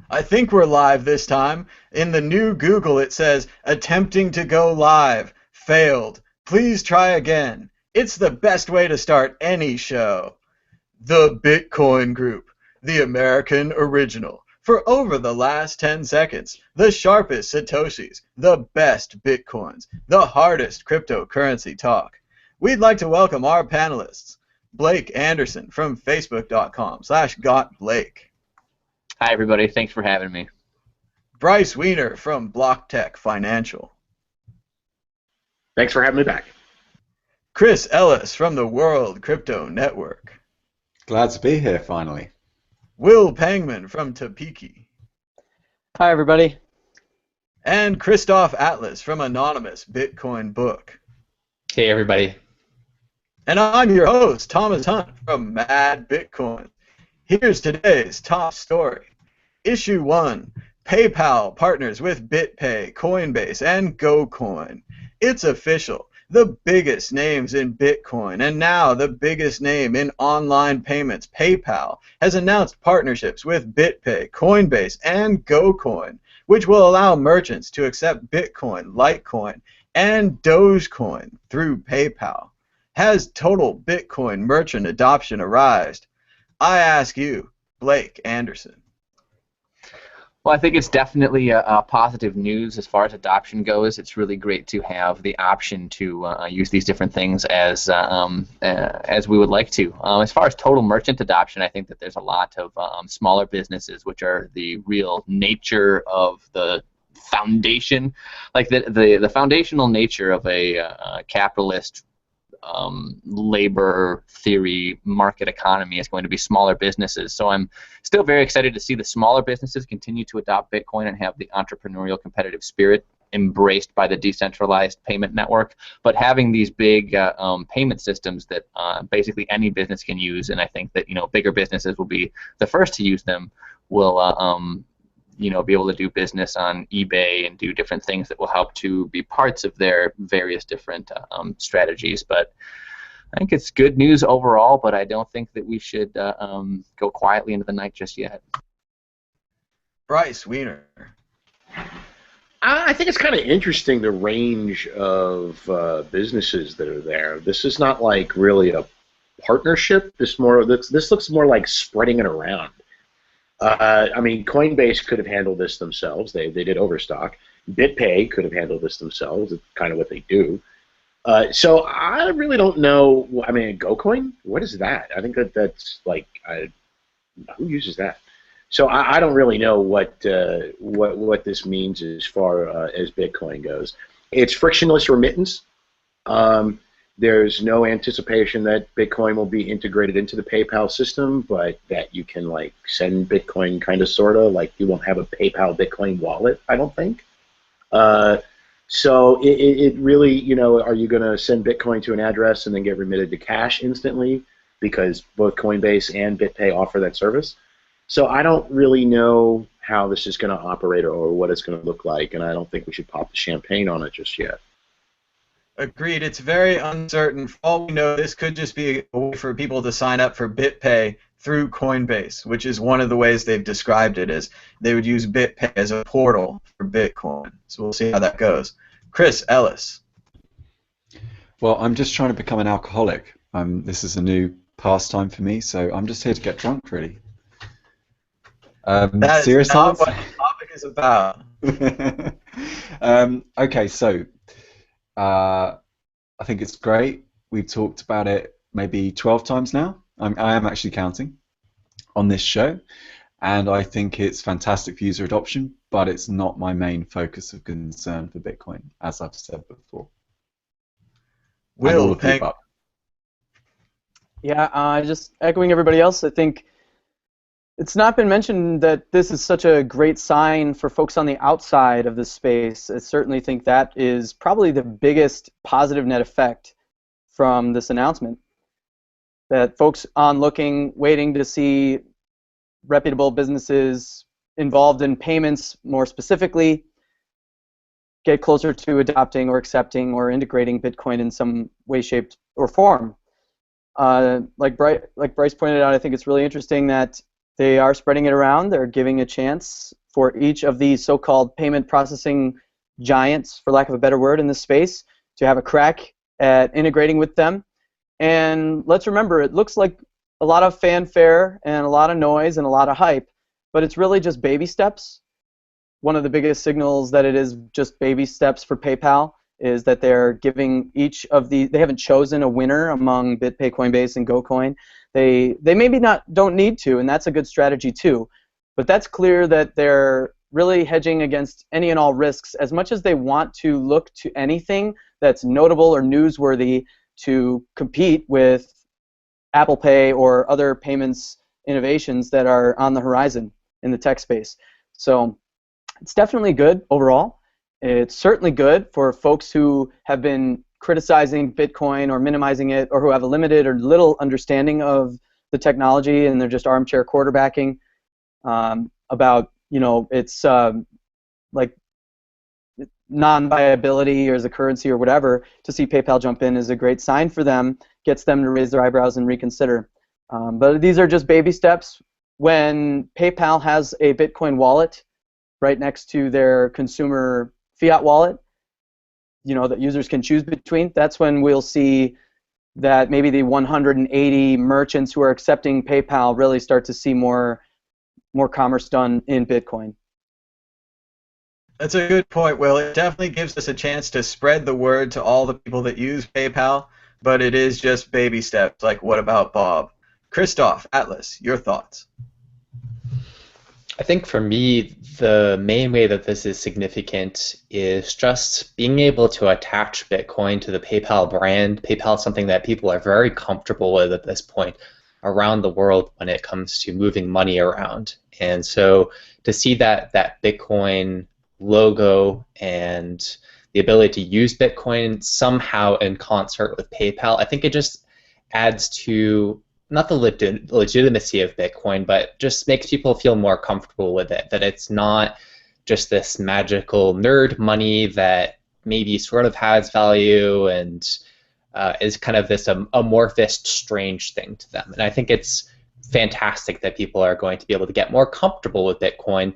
I think we're live this time. In the new Google, it says, attempting to go live. Failed. Please try again. It's the best way to start any show. The Bitcoin Group, the American original. For over the last 10 seconds, the sharpest Satoshis, the best Bitcoins, the hardest cryptocurrency talk. We'd like to welcome our panelists, Blake Anderson from Facebook.com/GotBlake. Hi, everybody. Thanks for having me. Bryce Wiener from BlockTech Financial. Thanks for having me back. Chris Ellis from the World Crypto Network. Glad to be here, finally. Will Pangman from Topeki. Hi, everybody. And Christoph Atlas from Anonymous Bitcoin Book. Hey, everybody. And I'm your host, Thomas Hunt from Mad Bitcoin. Here's today's top story. Issue 1. PayPal partners with BitPay, Coinbase, and GoCoin. It's official. The biggest names in Bitcoin, and now the biggest name in online payments, PayPal, has announced partnerships with BitPay, Coinbase, and GoCoin, which will allow merchants to accept Bitcoin, Litecoin, and Dogecoin through PayPal. Has total Bitcoin merchant adoption arrived? I ask you, Blake Anderson. Well, I think it's definitely a positive news as far as adoption goes. It's really great to have the option to use these different things as we would like to. As far as total merchant adoption, I think that there's a lot of smaller businesses, which are the real nature of the foundation, like the foundational nature of a capitalist labor theory market economy is going to be smaller businesses. So I'm still very excited to see the smaller businesses continue to adopt Bitcoin and have the entrepreneurial competitive spirit embraced by the decentralized payment network. But having these big payment systems that basically any business can use, and I think that bigger businesses will be the first to use them, will be able to do business on eBay and do different things that will help to be parts of their various different strategies. But I think it's good news overall, but I don't think that we should go quietly into the night just yet. Bryce Wiener. I think it's kind of interesting, the range of businesses that are there. This is not like really a partnership. This looks more like spreading it around. I mean, Coinbase could have handled this themselves. They did Overstock. BitPay could have handled this themselves. It's kind of what they do. So I really don't know. I mean, GoCoin? What is that? I think that's like, who uses that? So I don't really know what this means as far as Bitcoin goes. It's frictionless remittance. There's no anticipation that Bitcoin will be integrated into the PayPal system, but that you can like send Bitcoin kind of sort of, like you won't have a PayPal Bitcoin wallet, I don't think. So it really, are you going to send Bitcoin to an address and then get remitted to cash instantly? Because both Coinbase and BitPay offer that service. So I don't really know how this is going to operate or what it's going to look like, and I don't think we should pop the champagne on it just yet. Agreed. It's very uncertain. For all we know, this could just be a way for people to sign up for BitPay through Coinbase, which is one of the ways they've described it, as they would use BitPay as a portal for Bitcoin. So we'll see how that goes. Chris Ellis. Well, I'm just trying to become an alcoholic. This is a new pastime for me, so I'm just here to get drunk, really. That is not what the topic is about. Okay, so I think it's great. We've talked about it maybe 12 times now. I am actually counting on this show, and I think it's fantastic for user adoption, but it's not my main focus of concern for Bitcoin, as I've said before. Will Peng. Yeah, just echoing everybody else, I think it's not been mentioned that this is such a great sign for folks on the outside of this space. I certainly think that is probably the biggest positive net effect from this announcement. That folks on looking, waiting to see reputable businesses involved in payments more specifically get closer to adopting or accepting or integrating Bitcoin in some way, shape, or form. Like Bryce pointed out, I think it's really interesting that they are spreading it around. They're giving a chance for each of these so-called payment processing giants, for lack of a better word, in this space to have a crack at integrating with them. And let's remember, it looks like a lot of fanfare and a lot of noise and a lot of hype, but it's really just baby steps. One of the biggest signals that it is just baby steps for PayPal is that they're giving each of the, they haven't chosen a winner among BitPay, Coinbase, and GoCoin. They maybe don't need to, and that's a good strategy too. But that's clear that they're really hedging against any and all risks as much as they want to look to anything that's notable or newsworthy to compete with Apple Pay or other payments innovations that are on the horizon in the tech space. So it's definitely good overall. It's certainly good for folks who have been criticizing Bitcoin or minimizing it, or who have a limited or little understanding of the technology and they're just armchair quarterbacking about, you know, its like non-viability or as a currency or whatever. To see PayPal jump in is a great sign for them, gets them to raise their eyebrows and reconsider. But these are just baby steps. When PayPal has a Bitcoin wallet right next to their consumer fiat wallet, you know, that users can choose between, that's when we'll see that maybe the 180 merchants who are accepting PayPal really start to see more commerce done in Bitcoin. That's a good point, Will. It definitely gives us a chance to spread the word to all the people that use PayPal, but it is just baby steps. Like, what about Bob? Christoph, Atlas, your thoughts? I think for me, the main way that this is significant is just being able to attach Bitcoin to the PayPal brand. PayPal is something that people are very comfortable with at this point around the world when it comes to moving money around. And so to see that Bitcoin logo and the ability to use Bitcoin somehow in concert with PayPal, I think it just adds to not the legitimacy of Bitcoin, but just makes people feel more comfortable with it, that it's not just this magical nerd money that maybe sort of has value and is kind of this amorphous, strange thing to them. And I think it's fantastic that people are going to be able to get more comfortable with Bitcoin.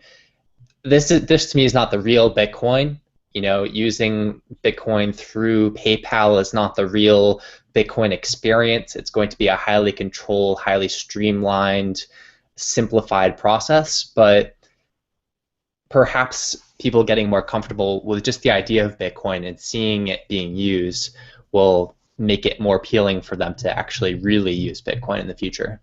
This to me is not the real Bitcoin. You know, using Bitcoin through PayPal is not the real Bitcoin experience. It's going to be a highly controlled, highly streamlined, simplified process, but perhaps people getting more comfortable with just the idea of Bitcoin and seeing it being used will make it more appealing for them to actually really use Bitcoin in the future.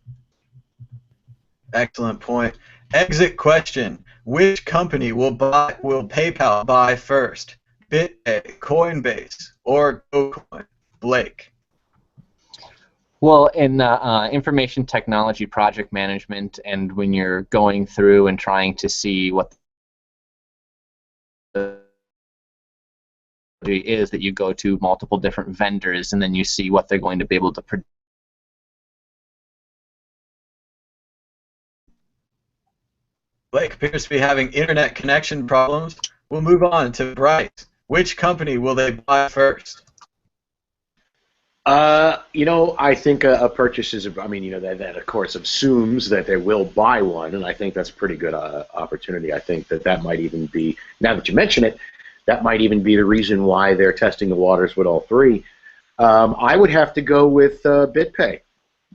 Excellent point. Exit question. Which company will PayPal buy first? BitPay, Coinbase, or GoCoin? Blake. Well, in information technology project management, and when you're going through and trying to see what the is, that you go to multiple different vendors and then you see what they're going to be able to produce. Blake appears to be having internet connection problems. We'll move on to Bryce. Which company will they buy first? You know, I think a purchase is, I mean, you know, that of course assumes that they will buy one, and I think that's a pretty good opportunity. I think that might even be, now that you mention it, that might even be the reason why they're testing the waters with all three. I would have to go with BitPay,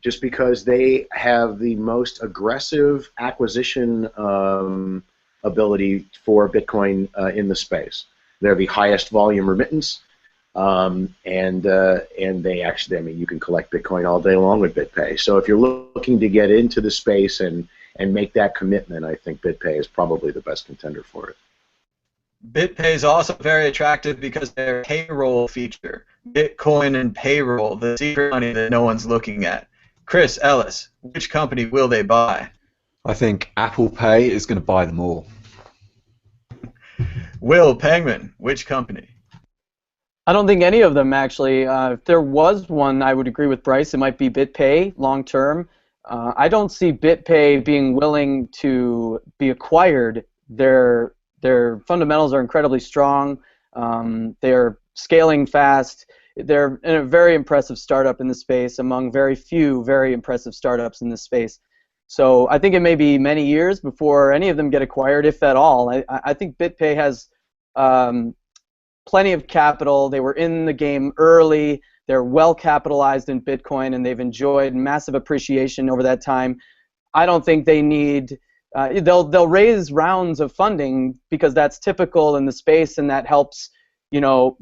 just because they have the most aggressive acquisition ability for Bitcoin in the space. They're the highest volume remittance, and they actually, I mean, you can collect Bitcoin all day long with BitPay. So if you're looking to get into the space and make that commitment, I think BitPay is probably the best contender for it. BitPay is also very attractive because their payroll feature, Bitcoin and payroll, the secret money that no one's looking at. Chris Ellis, which company will they buy? I think Apple Pay is going to buy them all. Will Pangman, which company? I don't think any of them, actually. If there was one, I would agree with Bryce. It might be BitPay long term. I don't see BitPay being willing to be acquired. Their fundamentals are incredibly strong. They're scaling fast. They're a very impressive startup in the space, among very few very impressive startups in this space. So I think it may be many years before any of them get acquired, if at all. I think BitPay has plenty of capital. They were in the game early. They're well capitalized in Bitcoin, and they've enjoyed massive appreciation over that time. I don't think they need. They'll raise rounds of funding because that's typical in the space, and that helps,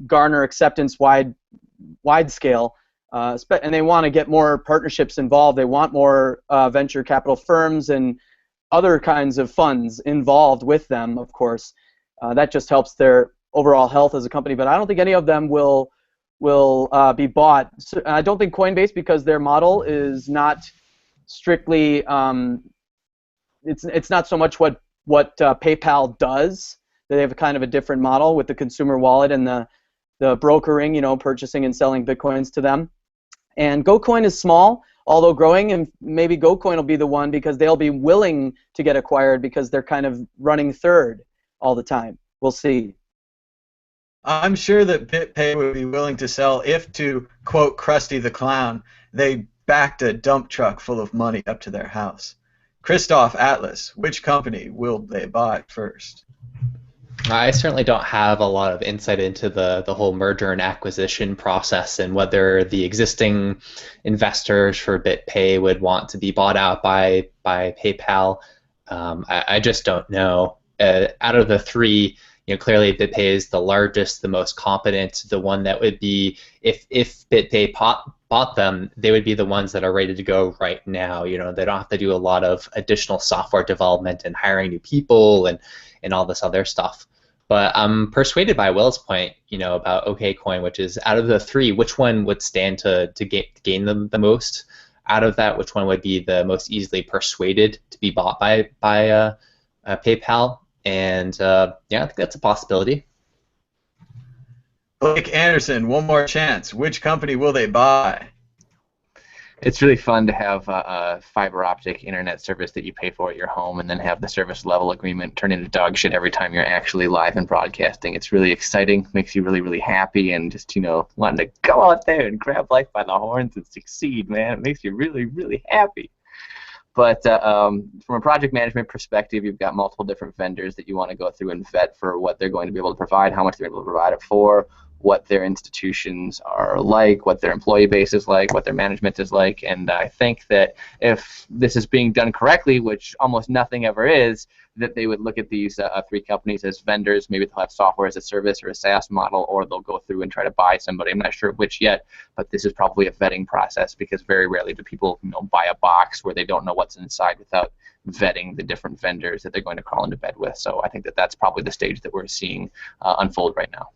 garner acceptance wide scale. And they want to get more partnerships involved. They want more venture capital firms and other kinds of funds involved with them, of course. That just helps their overall health as a company. But I don't think any of them will be bought. So I don't think Coinbase, because their model is not strictly. It's not so much what PayPal does. They have kind of a different model with the consumer wallet and the brokering, purchasing and selling Bitcoins to them. And GoCoin is small, although growing, and maybe GoCoin will be the one because they'll be willing to get acquired because they're kind of running third all the time. We'll see. I'm sure that BitPay would be willing to sell if, to quote Krusty the Clown, they backed a dump truck full of money up to their house. Christoph Atlas, which company will they buy first? I certainly don't have a lot of insight into the whole merger and acquisition process and whether the existing investors for BitPay would want to be bought out by PayPal. I just don't know. Out of the three, clearly BitPay is the largest, the most competent, the one that would be, if BitPay bought them, they would be the ones that are ready to go right now. They don't have to do a lot of additional software development and hiring new people and all this other stuff. But I'm persuaded by Will's point, about OKCoin, which is out of the three, which one would stand to gain them the most? Out of that, which one would be the most easily persuaded to be bought by PayPal? And I think that's a possibility. Blake Anderson, one more chance. Which company will they buy? It's really fun to have a fiber optic internet service that you pay for at your home and then have the service level agreement turn into dog shit every time you're actually live and broadcasting. It's really exciting, makes you really, really happy, and just, wanting to go out there and grab life by the horns and succeed, man. It makes you really, really happy. But from a project management perspective, you've got multiple different vendors that you want to go through and vet for what they're going to be able to provide, how much they're able to provide it for, what their institutions are like, what their employee base is like, what their management is like. And I think that if this is being done correctly, which almost nothing ever is, that they would look at these three companies as vendors. Maybe they'll have software as a service or a SaaS model, or they'll go through and try to buy somebody. I'm not sure which yet, but this is probably a vetting process, because very rarely do people buy a box where they don't know what's inside without vetting the different vendors that they're going to crawl into bed with. So I think that that's probably the stage that we're seeing unfold right now.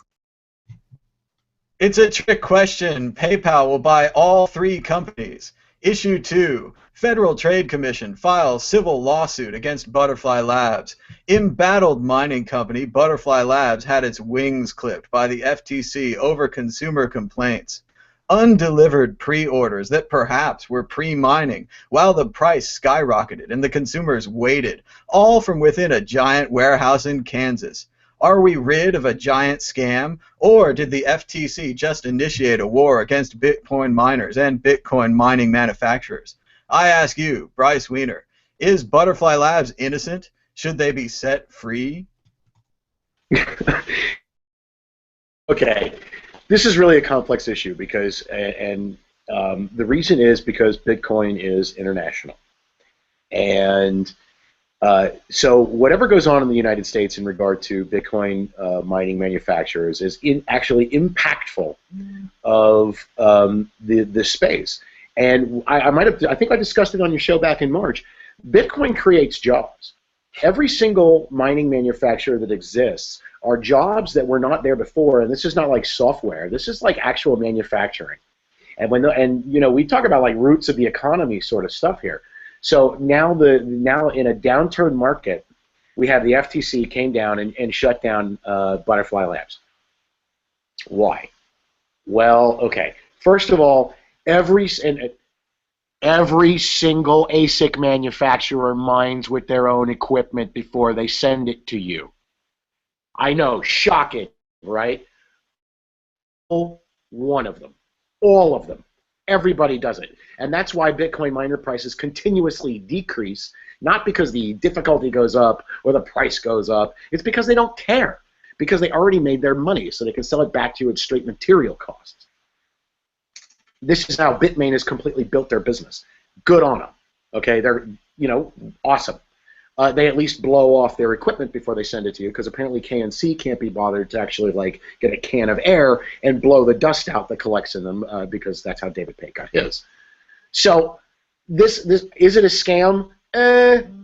It's a trick question. PayPal will buy all three companies. Issue 2. Federal Trade Commission files civil lawsuit against Butterfly Labs. Embattled mining company Butterfly Labs had its wings clipped by the FTC over consumer complaints. Undelivered pre-orders that perhaps were pre-mining while the price skyrocketed and the consumers waited, all from within a giant warehouse in Kansas. Are we rid of a giant scam, or did the FTC just initiate a war against Bitcoin miners and Bitcoin mining manufacturers? I ask you, Bryce Wiener, is Butterfly Labs innocent? Should they be set free? Okay, this is really a complex issue because, the reason is because Bitcoin is international. And so whatever goes on in the United States in regard to Bitcoin mining manufacturers is actually impactful of the space. And I think I discussed it on your show back in March. Bitcoin creates jobs. Every single mining manufacturer that exists are jobs that were not there before, and this is not like software. This is like actual manufacturing. And we talk about like roots of the economy sort of stuff here. So now in a downturn market, we have the FTC came down and shut down Butterfly Labs. Why? Well, okay. First of all, every single ASIC manufacturer mines with their own equipment before they send it to you. I know, shocking, right? One of them, all of them. Everybody does it. And that's why Bitcoin miner prices continuously decrease, not because the difficulty goes up or the price goes up. It's because they don't care, because they already made their money, so they can sell it back to you at straight material costs. This is how Bitmain has completely built their business. Good on them. Okay, they're, awesome. They at least blow off their equipment before they send it to you, because apparently KNC can't be bothered to actually get a can of air and blow the dust out that collects in them, because that's how David Pate got his. So this is it a scam?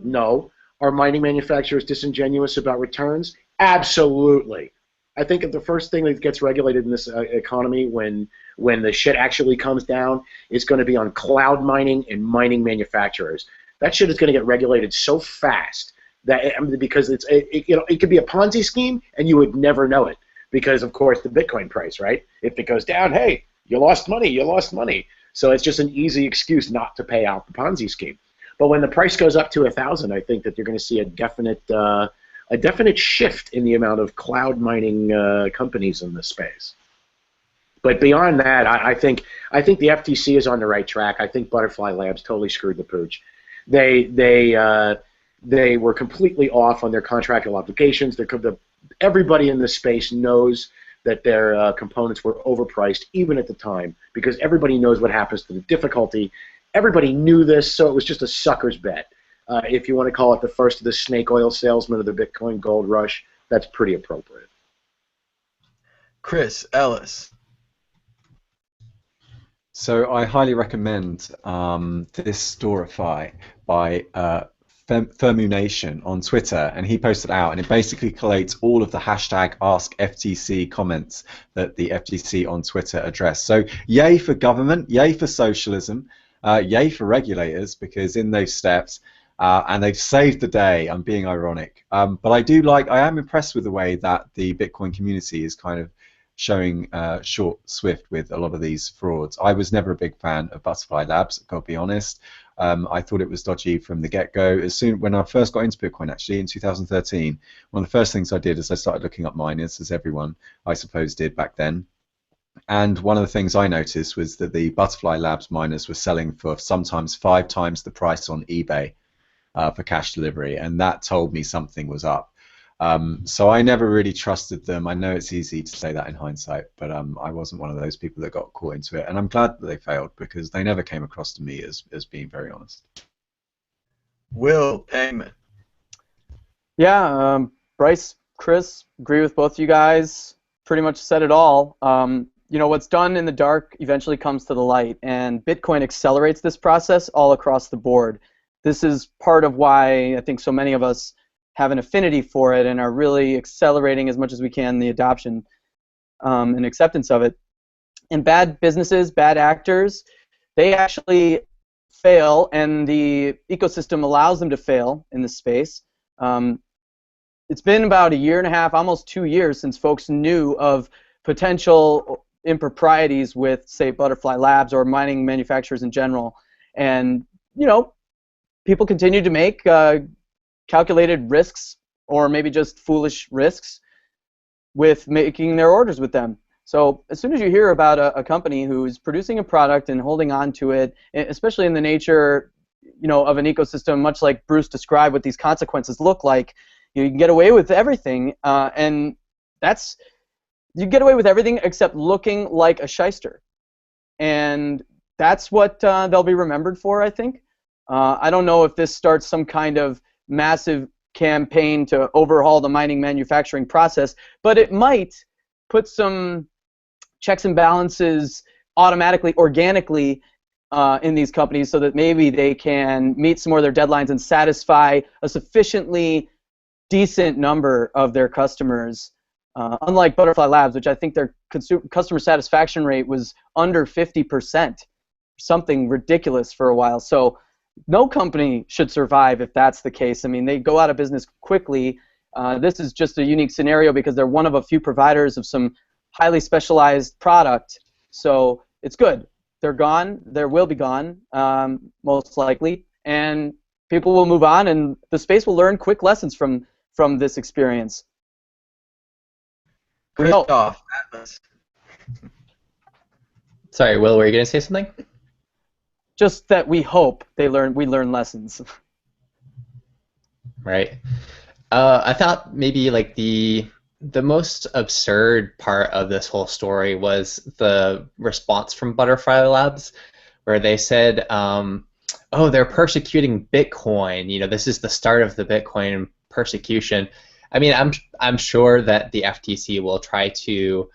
No. Are mining manufacturers disingenuous about returns? Absolutely. I think if the first thing that gets regulated in this economy when the shit actually comes down is going to be on cloud mining and mining manufacturers. That shit is going to get regulated so fast that because it could be a Ponzi scheme and you would never know it, because of course the Bitcoin price, right? If it goes down, hey, you lost money, you lost money. So it's just an easy excuse not to pay out the Ponzi scheme. But when the price goes up to 1,000, I think that you're going to see a definite shift in the amount of cloud mining companies in this space. But beyond that, I think the FTC is on the right track. I think Butterfly Labs totally screwed the pooch. They were completely off on their contractual obligations. Everybody in this space knows that their components were overpriced, even at the time, because everybody knows what happens to the difficulty. Everybody knew this, so it was just a sucker's bet. If you want to call it the first of the snake oil salesmen of the Bitcoin gold rush, that's pretty appropriate. Chris Ellis. So I highly recommend this Storify by Fermunation on Twitter, and he posted out, and it basically collates all of the hashtag AskFTC comments that the FTC on Twitter addressed. So yay for government, yay for socialism, yay for regulators, because in those steps, and they've saved the day. I'm being ironic, but I am impressed with the way that the Bitcoin community is kind of showing swift with a lot of these frauds. I was never a big fan of Butterfly Labs, I've got to be honest. I thought it was dodgy from the get-go. When I first got into Bitcoin, actually, in 2013, one of the first things I did is I started looking up miners, as everyone, I suppose, did back then. And one of the things I noticed was that the Butterfly Labs miners were selling for sometimes 5 times the price on eBay for cash delivery, and that told me something was up. So I never really trusted them. I know it's easy to say that in hindsight, but I wasn't one of those people that got caught into it, and I'm glad that they failed, because they never came across to me as being very honest. Will Payman. Yeah, Bryce, Chris, agree with both you guys. Pretty much said it all. What's done in the dark eventually comes to the light, and Bitcoin accelerates this process all across the board. This is part of why I think so many of us have an affinity for it and are really accelerating as much as we can the adoption and acceptance of it. And bad businesses, bad actors, they actually fail, and the ecosystem allows them to fail in this space. It's been about 1.5 years, almost 2 years, since folks knew of potential improprieties with, say, Butterfly Labs or mining manufacturers in general. And, people continue to make calculated risks, or maybe just foolish risks, with making their orders with them. So as soon as you hear about a company who's producing a product and holding on to it, especially in the nature, of an ecosystem, much like Bruce described what these consequences look like, you can get away with everything, and you get away with everything except looking like a shyster. And that's what they'll be remembered for, I think. I don't know if this starts some kind of massive campaign to overhaul the mining manufacturing process, but it might put some checks and balances automatically, organically in these companies, so that maybe they can meet some more of their deadlines and satisfy a sufficiently decent number of their customers. Unlike Butterfly Labs, which I think their customer satisfaction rate was under 50%, something ridiculous for a while. So no company should survive if that's the case. I mean, they go out of business quickly. This is just a unique scenario because they're one of a few providers of some highly specialized product. So it's good. They're gone. They will be gone, most likely. And people will move on, and the space will learn quick lessons from this experience. Christoph Atlas. Sorry, Will, were you going to say something? Just that we hope we learn lessons. Right. I thought maybe like the most absurd part of this whole story was the response from Butterfly Labs, where they said, "Oh, they're persecuting Bitcoin. You know, this is the start of the Bitcoin persecution." I mean, I'm sure that the FTC will try to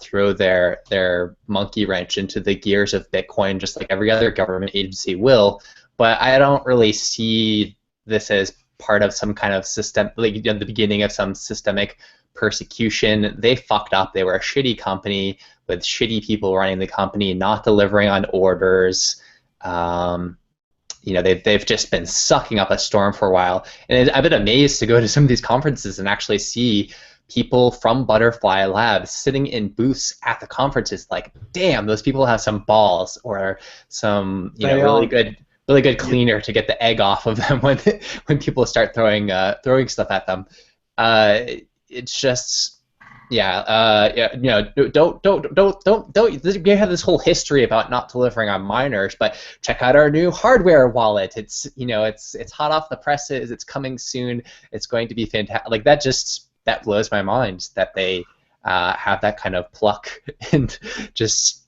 throw their monkey wrench into the gears of Bitcoin, just like every other government agency will. But I don't really see this as part of some kind of system, like the beginning of some systemic persecution. They fucked up. They were a shitty company with shitty people running the company, not delivering on orders. You know, they've just been sucking up a storm for a while. And I've been amazed to go to some of these conferences and actually see people from Butterfly Labs sitting in booths at the conferences. Like, damn, those people have some balls, or some really good cleaner to get the egg off of them when people start throwing stuff at them. It's just. Yeah, you know, don't. We have this whole history about not delivering on miners, but check out our new hardware wallet. It's it's hot off the presses. It's coming soon. It's going to be fantastic. Like that blows my mind that they have that kind of pluck and just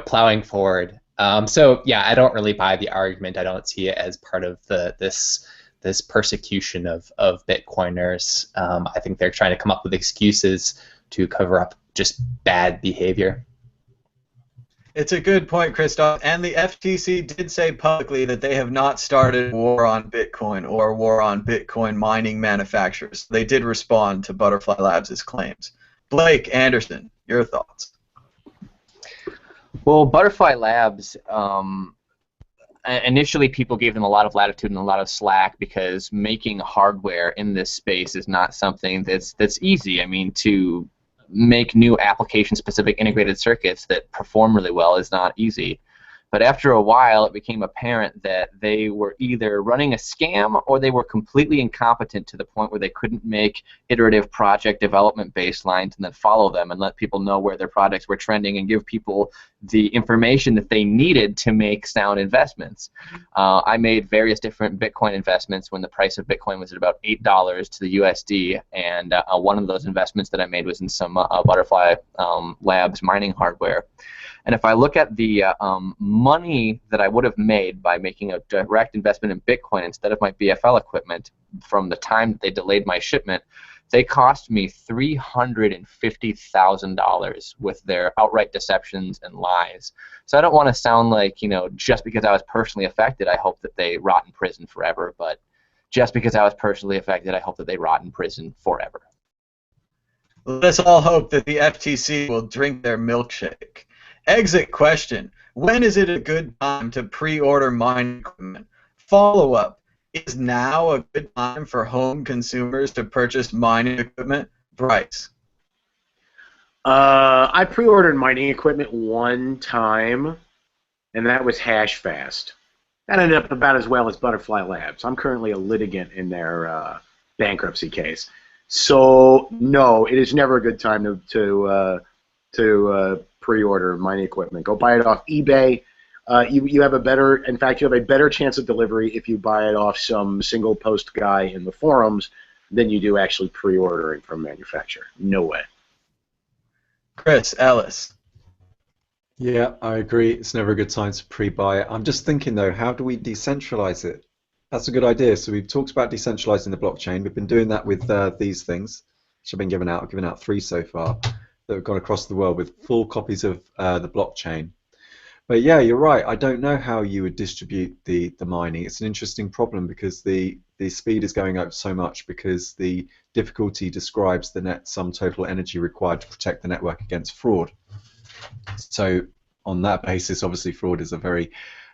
plowing forward. So yeah, I don't really buy the argument. I don't see it as part of this persecution of Bitcoiners. I think they're trying to come up with excuses to cover up just bad behavior. It's a good point, Christoph. And the FTC did say publicly that they have not started war on Bitcoin or war on Bitcoin mining manufacturers. They did respond to Butterfly Labs' claims. Blake Anderson, your thoughts? Well, Butterfly Labs, initially people gave them a lot of latitude and a lot of slack because making hardware in this space is not something that's easy. I mean, to make new application-specific integrated circuits that perform really well is not easy. But after a while, it became apparent that they were either running a scam or they were completely incompetent to the point where they couldn't make iterative project development baselines and then follow them and let people know where their projects were trending and give people the information that they needed to make sound investments. I made various different Bitcoin investments when the price of Bitcoin was at about $8 to the USD, and one of those investments that I made was in some Butterfly Labs mining hardware. And if I look at the money that I would have made by making a direct investment in Bitcoin instead of my BFL equipment from the time that they delayed my shipment, they cost me $350,000 with their outright deceptions and lies. So I don't want to sound like, just because I was personally affected, I hope that they rot in prison forever. But just because I was personally affected, I hope that they rot in prison forever. Let us all hope that the FTC will drink their milkshake. Exit question. When is it a good time to pre-order mining equipment? Follow-up. Is now a good time for home consumers to purchase mining equipment? Bryce. I pre-ordered mining equipment one time, and that was HashFast. That ended up about as well as Butterfly Labs. I'm currently a litigant in their bankruptcy case. So, no, it is never a good time to pre-order mining equipment. Go buy it off eBay. You have a better chance of delivery if you buy it off some single post guy in the forums than you do actually pre-ordering from a manufacturer. No way. Chris Ellis. Yeah, I agree. It's never a good time to pre-buy it. I'm just thinking though, how do we decentralize it? That's a good idea. So we've talked about decentralizing the blockchain. We've been doing that with these things, which have been given out. I've given out 3 so far that have gone across the world with full copies of the blockchain. But yeah, you're right. I don't know how you would distribute the mining. It's an interesting problem because the speed is going up so much because the difficulty describes the net sum total energy required to protect the network against fraud. So on that basis, obviously fraud is a very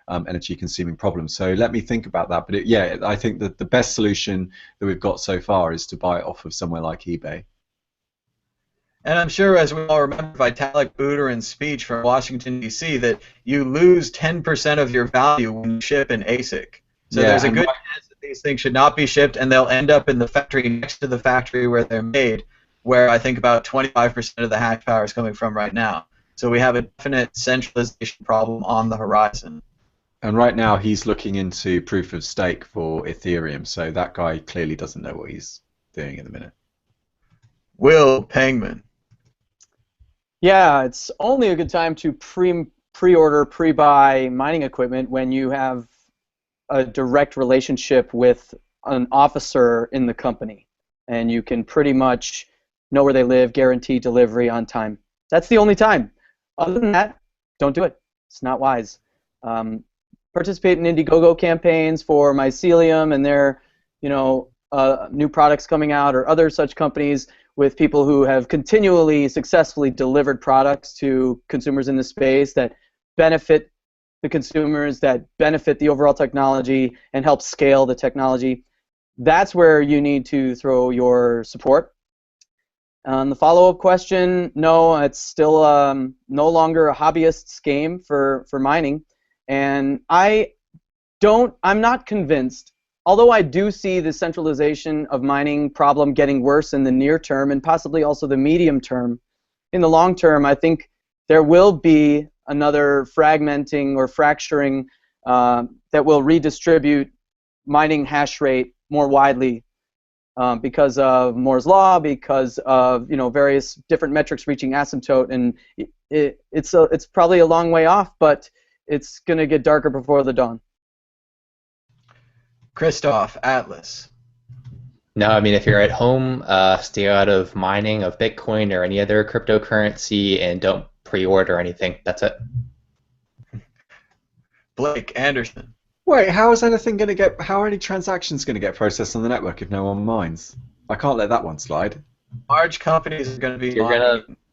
energy-consuming problem. So let me think about that. But yeah, I think that the best solution that we've got so far is to buy it off of somewhere like eBay. And I'm sure, as we all remember, Vitalik Buterin's speech from Washington, D.C., that you lose 10% of your value when you ship an ASIC. So there's a good chance that these things should not be shipped, and they'll end up in the factory next to the factory where they're made, where I think about 25% of the hash power is coming from right now. So we have a definite centralization problem on the horizon. And right now he's looking into proof of stake for Ethereum, so that guy clearly doesn't know what he's doing at the minute. Will Pangman. Yeah, it's only a good time to pre-order, pre-buy mining equipment when you have a direct relationship with an officer in the company, and you can pretty much know where they live, guarantee delivery on time. That's the only time. Other than that, don't do it. It's not wise. Participate in Indiegogo campaigns for Mycelium and their, new products coming out, or other such companies with people who have continually successfully delivered products to consumers in the space that benefit the consumers, that benefit the overall technology, and help scale the technology. That's where you need to throw your support. On the follow-up question, no, it's still no longer a hobbyist's game for mining, and I'm not convinced. Although I do see the centralization of mining problem getting worse in the near term and possibly also the medium term, in the long term, I think there will be another fragmenting or fracturing that will redistribute mining hash rate more widely because of Moore's law, because of various different metrics reaching asymptote, and it's probably a long way off, but it's going to get darker before the dawn. Christoph, Atlas. No, I mean, if you're at home, stay out of mining of Bitcoin or any other cryptocurrency, and don't pre-order anything. That's it. Blake Anderson. Wait, how is anything going to get? How are any transactions going to get processed on the network if no one mines? I can't let that one slide. Large companies are going to be.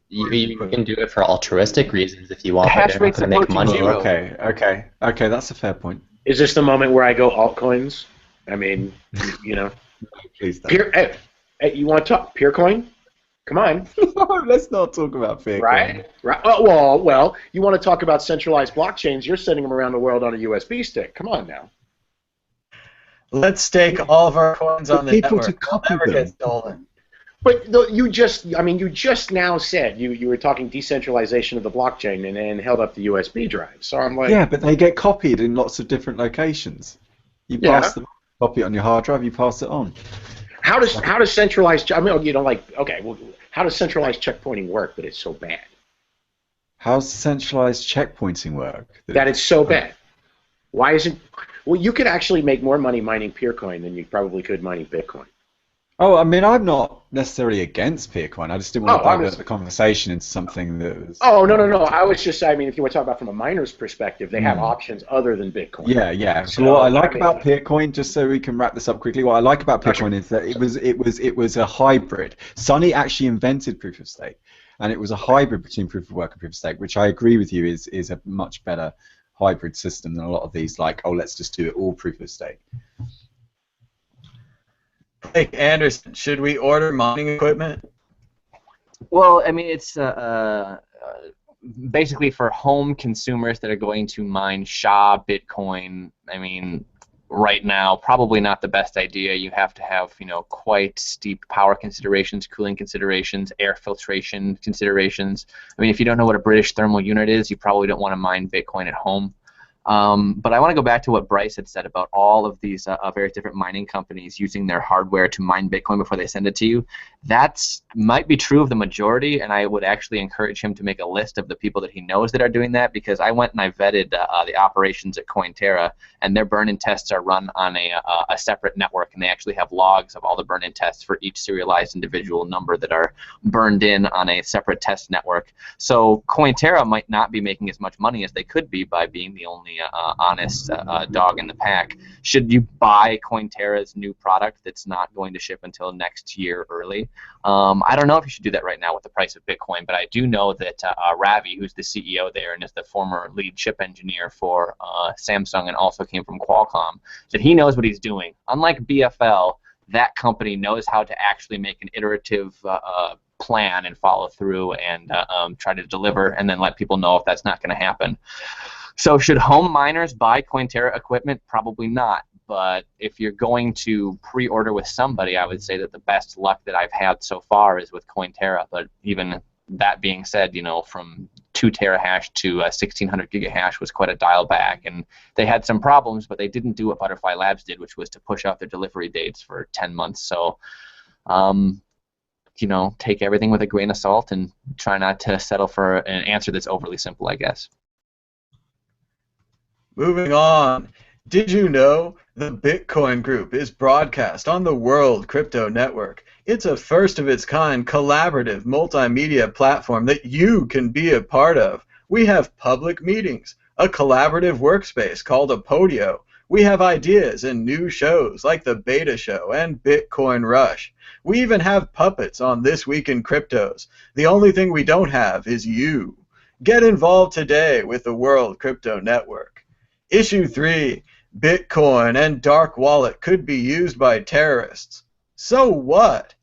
You can do it for altruistic reasons if you want, but Hash they're not going to make money. zero. Okay, that's a fair point. Is this the moment where I go altcoins? I mean, Please don't. Hey, you want to talk Peercoin? Come on. Let's not talk about Peercoin. Right. Oh, well, you want to talk about centralized blockchains? You're sending them around the world on a USB stick. Come on now. Let's stake all of our coins on the people network. to copy They'll never them. get stolen. But you just now said you were talking decentralization of the blockchain and held up the USB drive. So I'm like, Yeah, but they get copied in lots of different locations. You pass them, copy it on your hard drive, you pass it on. how does centralized? I mean, how does centralized checkpointing work that it's so bad? How's centralized checkpointing work? That it's so bad. Why isn't? Well, you could actually make more money mining Peercoin than you probably could mining Bitcoin. Oh, I mean, I'm not necessarily against Peercoin. I just didn't want to divert the conversation into something that was... Oh, no. I was just, I mean, if you want to talk about from a miner's perspective, they have options other than Bitcoin. Yeah. So what I like about Peercoin, just so we can wrap this up quickly, what I like about Peercoin is that it was a hybrid. Sonny actually invented proof of stake, and it was a hybrid between proof of work and proof of stake, which I agree with you is a much better hybrid system than a lot of these, like, oh, let's just do it all proof of stake. Blake Anderson, should we order mining equipment? Well, I mean, it's basically for home consumers that are going to mine SHA, Bitcoin. I mean, right now, probably not the best idea. You have to have, quite steep power considerations, cooling considerations, air filtration considerations. I mean, if you don't know what a British thermal unit is, you probably don't want to mine Bitcoin at home. But I want to go back to what Bryce had said about all of these various different mining companies using their hardware to mine Bitcoin before they send it to you. That might be true of the majority, and I would actually encourage him to make a list of the people that he knows that are doing that, because I went and I vetted the operations at Cointerra, and their burn-in tests are run on a separate network, and they actually have logs of all the burn-in tests for each serialized individual number that are burned in on a separate test network. So Cointerra might not be making as much money as they could be by being the only honest dog in the pack. Should you buy Cointerra's new product that's not going to ship until next year early? I don't know if you should do that right now with the price of Bitcoin, but I do know that Ravi, who's the CEO there and is the former lead chip engineer for Samsung and also came from Qualcomm, that he knows what he's doing. Unlike BFL, that company knows how to actually make an iterative plan and follow through and try to deliver and then let people know if that's not going to happen. So should home miners buy Cointerra equipment? Probably not. But if you're going to pre-order with somebody, I would say that the best luck that I've had so far is with Cointerra. But even that being said, from 2 terahash to 1600 gigahash was quite a dial back, and they had some problems, but they didn't do what Butterfly Labs did, which was to push out their delivery dates for 10 months. So, you know, take everything with a grain of salt and try not to settle for an answer that's overly simple, I guess. Moving on. Did you know the Bitcoin Group is broadcast on the World Crypto Network? It's a first-of-its-kind collaborative multimedia platform that you can be a part of. We have public meetings, a collaborative workspace called a Podio. We have ideas and new shows like the Beta Show and Bitcoin Rush. We even have puppets on This Week in Cryptos. The only thing we don't have is you. Get involved today with the World Crypto Network. Issue 3. Bitcoin and dark wallet could be used by terrorists. So what?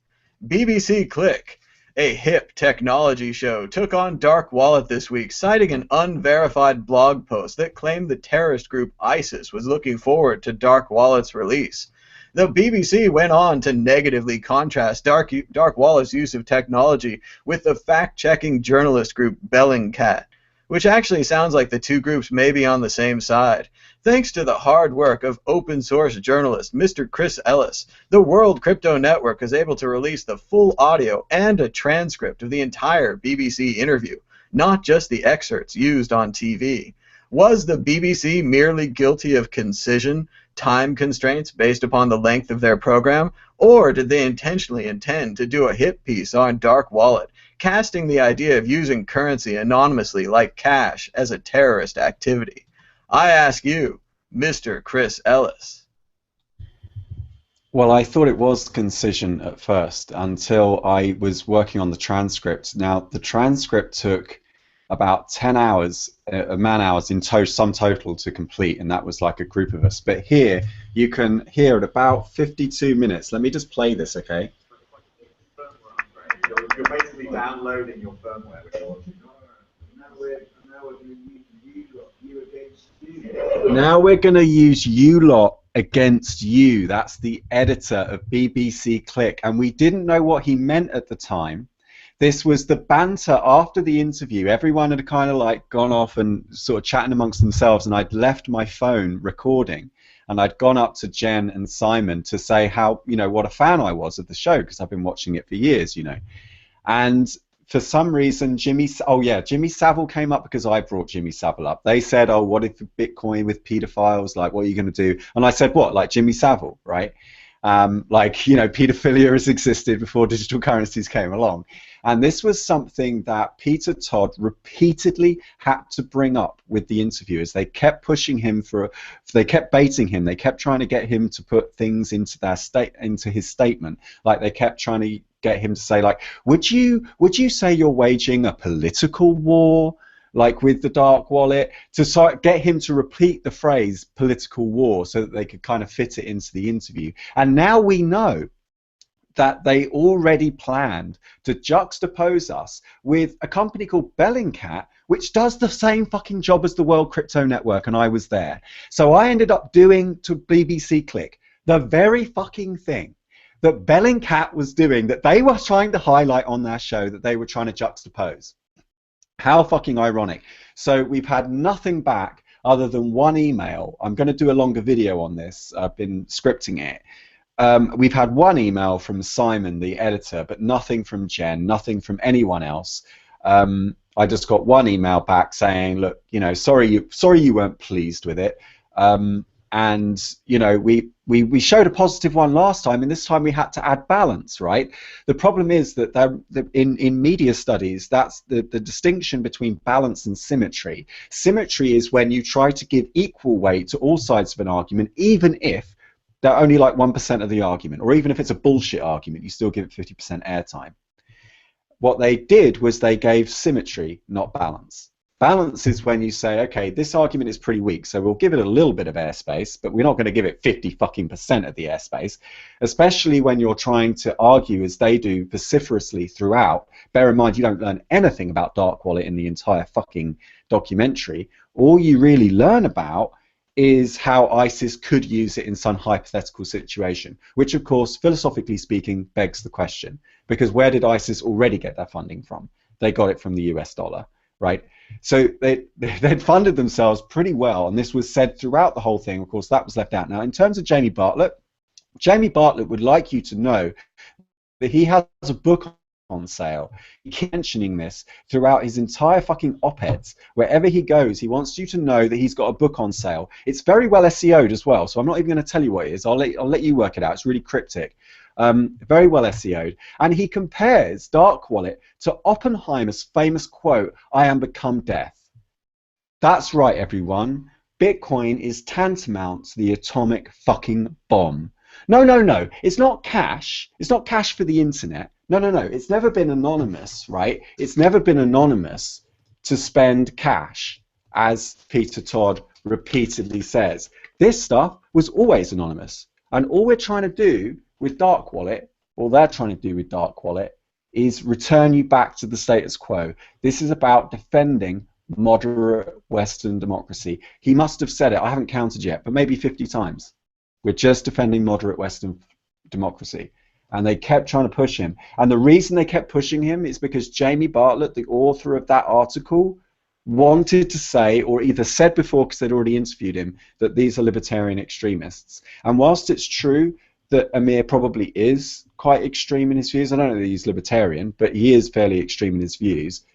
BBC Click, a hip technology show, took on dark wallet this week, citing an unverified blog post that claimed the terrorist group ISIS was looking forward to dark wallet's release. The BBC went on to negatively contrast dark wallet's use of technology with the fact-checking journalist group Bellingcat, which actually sounds like the two groups may be on the same side. Thanks to the hard work of open-source journalist Mr. Chris Ellis, the World Crypto Network is able to release the full audio and a transcript of the entire BBC interview, not just the excerpts used on TV. Was the BBC merely guilty of concision, time constraints based upon the length of their program, or did they intentionally intend to do a hit piece on dark wallet, casting the idea of using currency anonymously like cash as a terrorist activity? I ask you, Mr. Chris Ellis. Well, I thought it was concision at first until I was working on the transcript. Now, the transcript took about 10 hours, man-hours in sum total to complete, and that was like a group of us. But here, you can hear at about 52 minutes. Let me just play this, okay? You're basically downloading your firmware. Now we're going to use you lot against you. That's the editor of BBC Click, and we didn't know what he meant at the time. This was the banter after the interview. Everyone had kind of like gone off and sort of chatting amongst themselves, and I'd left my phone recording, and I'd gone up to Jen and Simon to say how, you know, what a fan I was of the show, because I've been watching it for years, you know. And for some reason, Jimmy Savile came up because I brought Jimmy Savile up. They said, oh, what if Bitcoin with pedophiles? Like, what are you going to do? And I said, what? Like Jimmy Savile, right? Like, you know, pedophilia has existed before digital currencies came along. And this was something that Peter Todd repeatedly had to bring up with the interviewers. They kept pushing him they kept baiting him. They kept trying to get him to put things into his statement. Like, they kept trying to get him to say, like, would you say you're waging a political war, like with the dark wallet, to sort of get him to repeat the phrase political war so that they could kind of fit it into the interview. And now we know that they already planned to juxtapose us with a company called Bellingcat, which does the same fucking job as the World Crypto Network, and I was there. So I ended up doing to BBC Click the very fucking thing that Bellingcat was doing, that they were trying to highlight on their show, that they were trying to juxtapose. How fucking ironic. So we've had nothing back other than one email. I'm going to do a longer video on this. I've been scripting it. We've had one email from Simon, the editor, but nothing from Jen, nothing from anyone else. I just got one email back saying, look, you know, sorry you weren't pleased with it. And, you know, we showed a positive one last time, and this time we had to add balance, right? The problem is that in media studies, that's the distinction between balance and symmetry. Symmetry is when you try to give equal weight to all sides of an argument, even if they're only like 1% of the argument, or even if it's a bullshit argument, you still give it 50% airtime. What they did was they gave symmetry, not balance. Balance is when you say, okay, this argument is pretty weak, so we'll give it a little bit of airspace, but we're not going to give it 50% of the airspace, especially when you're trying to argue, as they do vociferously throughout. Bear in mind, you don't learn anything about dark wallet in the entire fucking documentary. All you really learn about is how ISIS could use it in some hypothetical situation, which, of course, philosophically speaking, begs the question, because where did ISIS already get their funding from? They got it from the US dollar, right? So they'd funded themselves pretty well, and this was said throughout the whole thing. Of course, that was left out. Now, in terms of Jamie Bartlett would like you to know that he has a book on sale. He keeps mentioning this throughout his entire fucking op-eds. Wherever he goes, he wants you to know that he's got a book on sale. It's very well SEO'd as well, so I'm not even going to tell you what it is. I'll let you work it out. It's really cryptic. Very well SEO'd. And he compares Dark Wallet to Oppenheimer's famous quote, "I am become death." That's right, everyone. Bitcoin is tantamount to the atomic fucking bomb. No, no, no. It's not cash. It's not cash for the internet. No, no, no. It's never been anonymous, right? It's never been anonymous to spend cash, as Peter Todd repeatedly says. This stuff was always anonymous. And all we're trying to do with Dark Wallet, all they're trying to do with Dark Wallet, is return you back to the status quo. This is about defending moderate Western democracy. He must have said it, I haven't counted yet, but maybe 50 times. We're just defending moderate Western democracy. And they kept trying to push him. And the reason they kept pushing him is because Jamie Bartlett, the author of that article, wanted to say, or either said before because they'd already interviewed him, that these are libertarian extremists. And whilst it's true that Amir probably is quite extreme in his views, I don't know that he's libertarian, but he is fairly extreme in his views,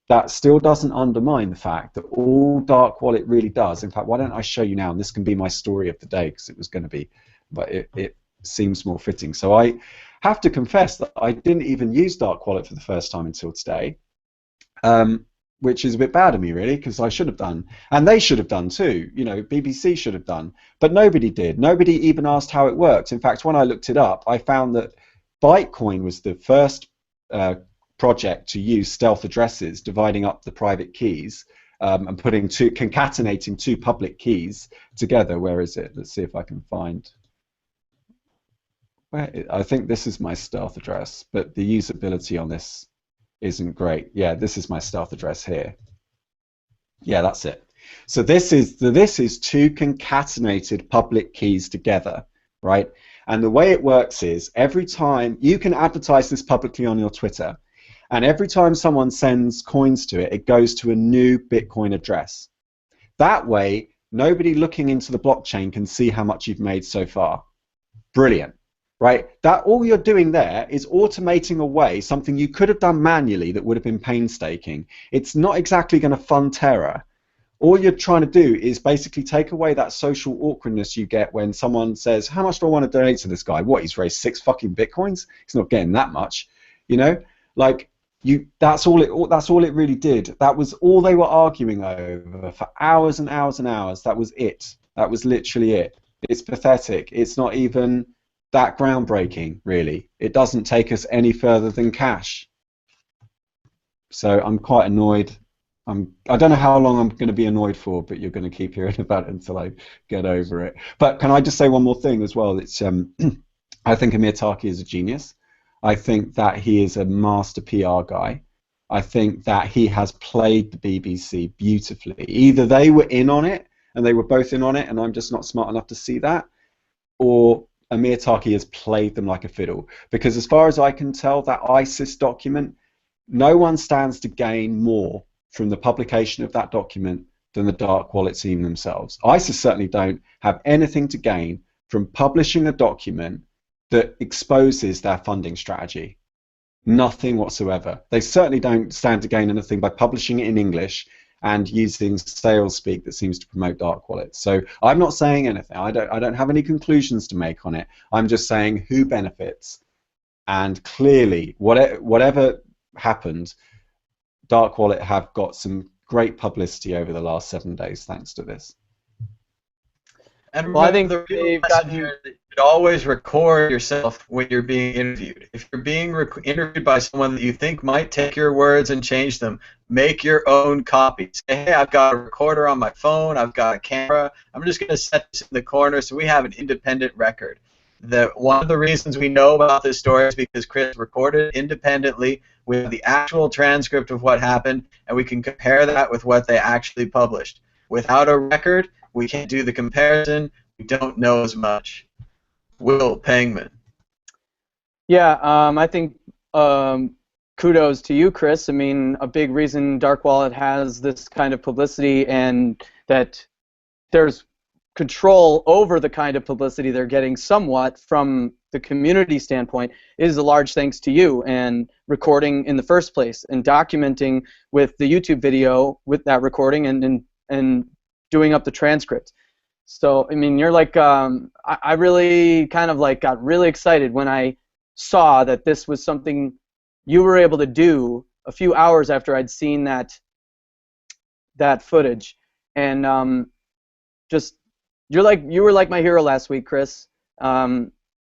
that still doesn't undermine the fact that all Dark Wallet really does, in fact, why don't I show you now, and this can be my story of the day, because it was going to be, but it seems more fitting. So I have to confess that I didn't even use Dark Wallet for the first time until today, which is a bit bad of me, really, because I should have done, and they should have done too, you know, BBC should have done, but nobody did. Nobody even asked how it worked. In fact, when I looked it up, I found that Bytecoin was the first project to use stealth addresses, dividing up the private keys and concatenating two public keys together. Where is it? Let's see if I can find. I think this is my stealth address, but the usability on this isn't great. Yeah, this is my stealth address here. Yeah, that's it. So this is two concatenated public keys together, right? And the way it works is every time you can advertise this publicly on your Twitter, and every time someone sends coins to it, it goes to a new Bitcoin address. That way, nobody looking into the blockchain can see how much you've made so far. Brilliant, right? That all you're doing there is automating away something you could have done manually that would have been painstaking. It's not exactly going to fund terror. All you're trying to do is basically take away that social awkwardness you get when someone says, how much do I want to donate to this guy? What, he's raised 6 fucking Bitcoins? He's not getting that much, you know? Like, that's all it really did. That was all they were arguing over for hours and hours and hours. That was it. That was literally it. It's pathetic. It's not even that groundbreaking, really. It doesn't take us any further than cash. So I'm quite annoyed. I don't know how long I'm going to be annoyed for, but you're going to keep hearing about it until I get over it. But can I just say one more thing as well? It's I think Amir Taki is a genius. I think that he is a master PR guy. I think that he has played the BBC beautifully. Either they were in on it, and they were both in on it, and I'm just not smart enough to see that, or Amir Taki has played them like a fiddle. Because as far as I can tell, that ISIS document, no one stands to gain more from the publication of that document than the Dark Wallet team themselves. ISIS certainly don't have anything to gain from publishing a document that exposes their funding strategy. Nothing whatsoever. They certainly don't stand to gain anything by publishing it in English and using sales speak that seems to promote Dark Wallet. So I'm not saying anything. I don't have any conclusions to make on it. I'm just saying who benefits. And clearly, whatever happened, Dark Wallet have got some great publicity over the last 7 days thanks to this. And well, I think the real lesson here is that you should always record yourself when you're being interviewed. If you're being interviewed by someone that you think might take your words and change them, make your own copy. Say, hey, I've got a recorder on my phone, I've got a camera, I'm just going to set this in the corner so we have an independent record. One of the reasons we know about this story is because Chris recorded independently with the actual transcript of what happened, and we can compare that with what they actually published. Without a record, we can't do the comparison. We don't know as much. Will Pangman. Yeah, I think kudos to you, Chris. I mean, a big reason Dark Wallet has this kind of publicity and that there's control over the kind of publicity they're getting somewhat from the community standpoint is a large thanks to you and recording in the first place and documenting with the YouTube video with that recording and doing up the transcript. So, I mean, you're like, I really kind of like got really excited when I saw that this was something you were able to do a few hours after I'd seen that footage. And just, you were like my hero last week, Chris.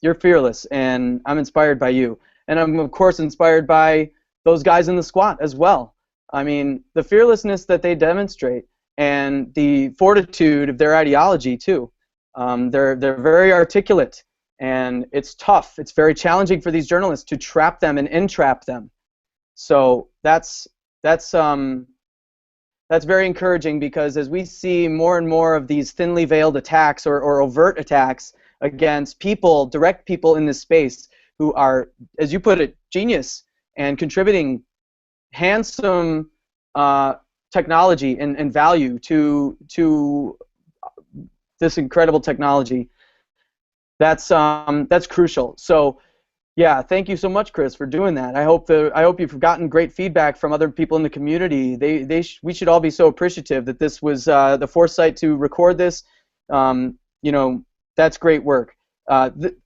You're fearless, and I'm inspired by you. And I'm, of course, inspired by those guys in the squat as well. I mean, the fearlessness that they demonstrate and the fortitude of their ideology, too. They're very articulate, and it's tough. It's very challenging for these journalists to trap them and entrap them. So that's very encouraging, because as we see more and more of these thinly veiled attacks or overt attacks against people, direct people in this space who are, as you put it, genius and contributing handsome technology and value to this incredible technology, that's crucial. So yeah, thank you so much, Chris, for doing that. I hope you've gotten great feedback from other people in the community. We should all be so appreciative that this was the foresight to record this. You know, that's great work.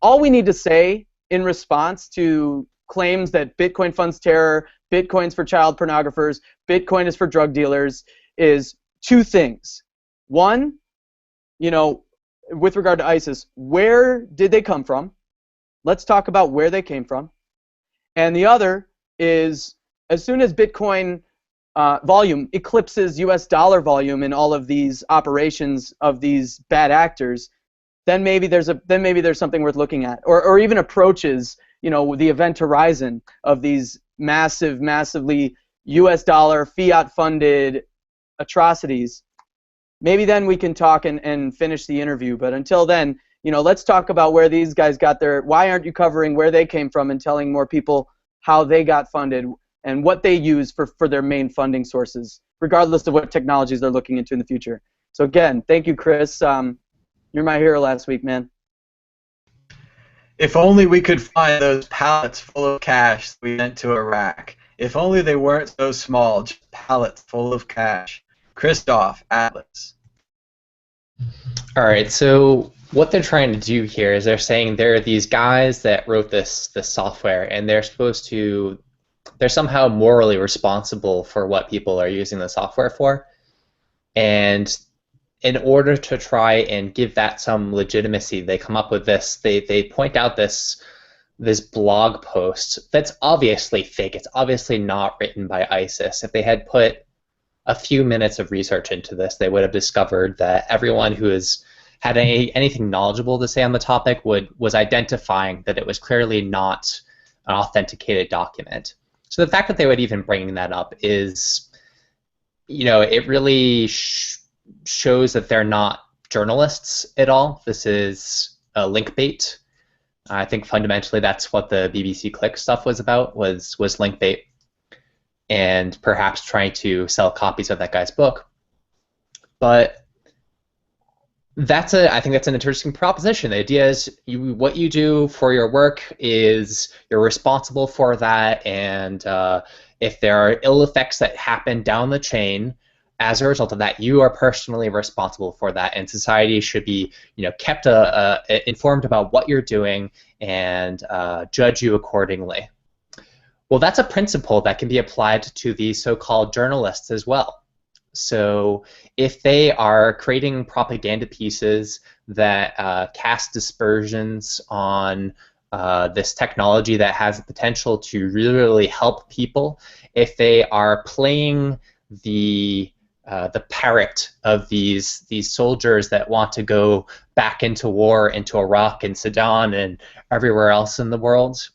All we need to say in response to claims that Bitcoin funds terror, Bitcoin's for child pornographers, Bitcoin is for drug dealers is two things. One, you know, with regard to ISIS, where did they come from? Let's talk about where they came from. And the other is, as soon as Bitcoin volume eclipses US dollar volume in all of these operations of these bad actors, then maybe there's something worth looking at, or even approaches, you know, the event horizon of these massively US dollar fiat funded atrocities. Maybe then we can talk and finish the interview. But until then, you know, let's talk about where these guys got their, why aren't you covering where they came from and telling more people how they got funded and what they use for their main funding sources, regardless of what technologies they're looking into in the future. So again, thank you, Chris. You're my hero last week, man. If only we could find those pallets full of cash we sent to Iraq. If only they weren't so small, just pallets full of cash. Christoph, Atlas. All right, so what they're trying to do here is they're saying there are these guys that wrote this software, and they're somehow morally responsible for what people are using the software for. And in order to try and give that some legitimacy, they come up with this. They point out this blog post that's obviously fake. It's obviously not written by ISIS. If they had put a few minutes of research into this, they would have discovered that everyone who has had anything knowledgeable to say on the topic was identifying that it was clearly not an authenticated document. So the fact that they would even bring that up is, you know, it really shows that they're not journalists at all. This is a link bait. I think fundamentally that's what the BBC Click stuff was about, was link bait, and perhaps trying to sell copies of that guy's book. But I think that's an interesting proposition. The idea is what you do for your work is you're responsible for that, and if there are ill effects that happen down the chain as a result of that, you are personally responsible for that, and society should be, you know, kept informed about what you're doing and judge you accordingly. Well, that's a principle that can be applied to these so-called journalists as well. So if they are creating propaganda pieces that cast dispersions on this technology that has the potential to really help people, if they are playing the parrot of these soldiers that want to go back into war into Iraq and Sudan and everywhere else in the world,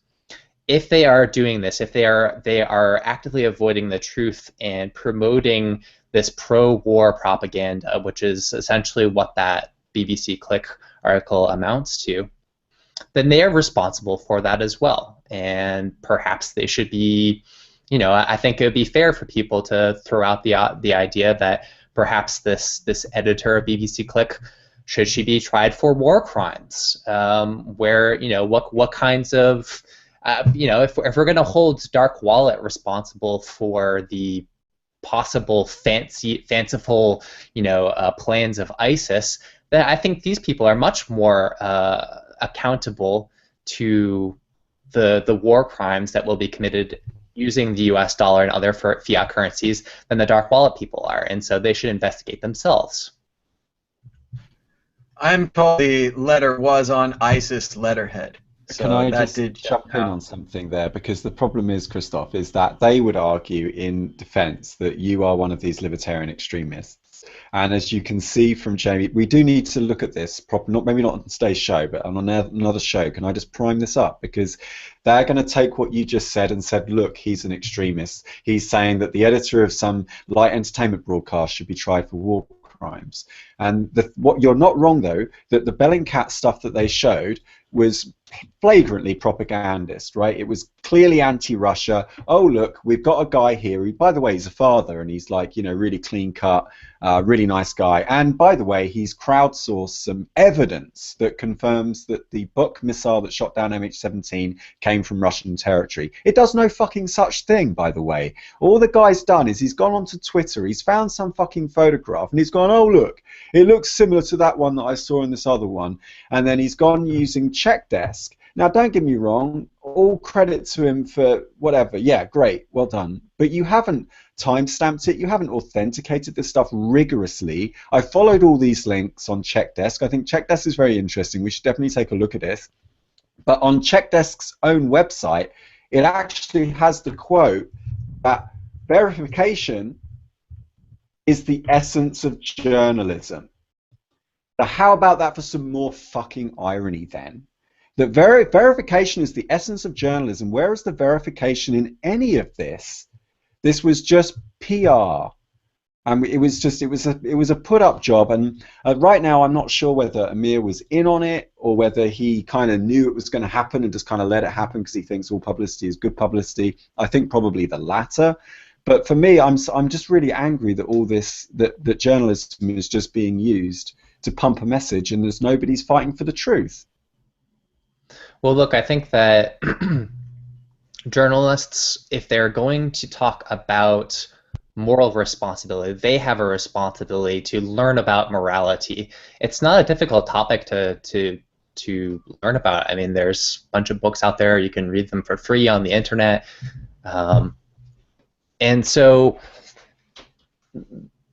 if they are doing this, if they are actively avoiding the truth and promoting this pro-war propaganda, which is essentially what that BBC Click article amounts to, then they are responsible for that as well. And perhaps they should be I think it would be fair for people to throw out the idea that perhaps this editor of BBC Click, should she be tried for war crimes? Where what kinds of if we're going to hold Dark Wallet responsible for the possible fanciful plans of ISIS, then I think these people are much more accountable to the war crimes that will be committed using the US dollar and other fiat currencies than the Dark Wallet people are, and so they should investigate themselves. I'm told the letter was on ISIS letterhead. So Can I that just did jump in on something there? Because the problem is, Christoph, is that they would argue in defense that you are one of these libertarian extremists. And as you can see from Jamie, we do need to look at this, maybe not on today's show, but on another show. Can I just prime this up? Because they're going to take what you just said and said, look, he's an extremist. He's saying that the editor of some light entertainment broadcast should be tried for war crimes. And what you're not wrong, though, that the Bellingcat stuff that they showed was flagrantly propagandist, right? It was clearly anti-Russia. Oh, look, we've got a guy here who, by the way, he's a father, and he's like, really clean cut, really nice guy. And by the way, he's crowdsourced some evidence that confirms that the Buk missile that shot down MH17 came from Russian territory. It does no fucking such thing, by the way. All the guy's done is he's gone onto Twitter, he's found some fucking photograph, and he's gone, oh, look, it looks similar to that one that I saw in this other one. And then he's gone using CheckDesk. Now, don't get me wrong, all credit to him for whatever. Yeah, great, well done. But you haven't time-stamped it. You haven't authenticated this stuff rigorously. I followed all these links on CheckDesk. I think CheckDesk is very interesting. We should definitely take a look at this. But on CheckDesk's own website, it actually has the quote that verification is the essence of journalism. Now, how about that for some more fucking irony then? That verification is the essence of journalism. Where is the verification in any of this? This was just PR. It was a put-up job, and right now I'm not sure whether Amir was in on it or whether he kind of knew it was going to happen and just kind of let it happen because he thinks all publicity is good publicity. I think probably the latter. But for me, I'm just really angry that all this that journalism is just being used to pump a message, and there's nobody's fighting for the truth. Well, look, I think that journalists, if they're going to talk about moral responsibility, they have a responsibility to learn about morality. It's not a difficult topic to learn about. I mean, there's a bunch of books out there. You can read them for free on the internet. And so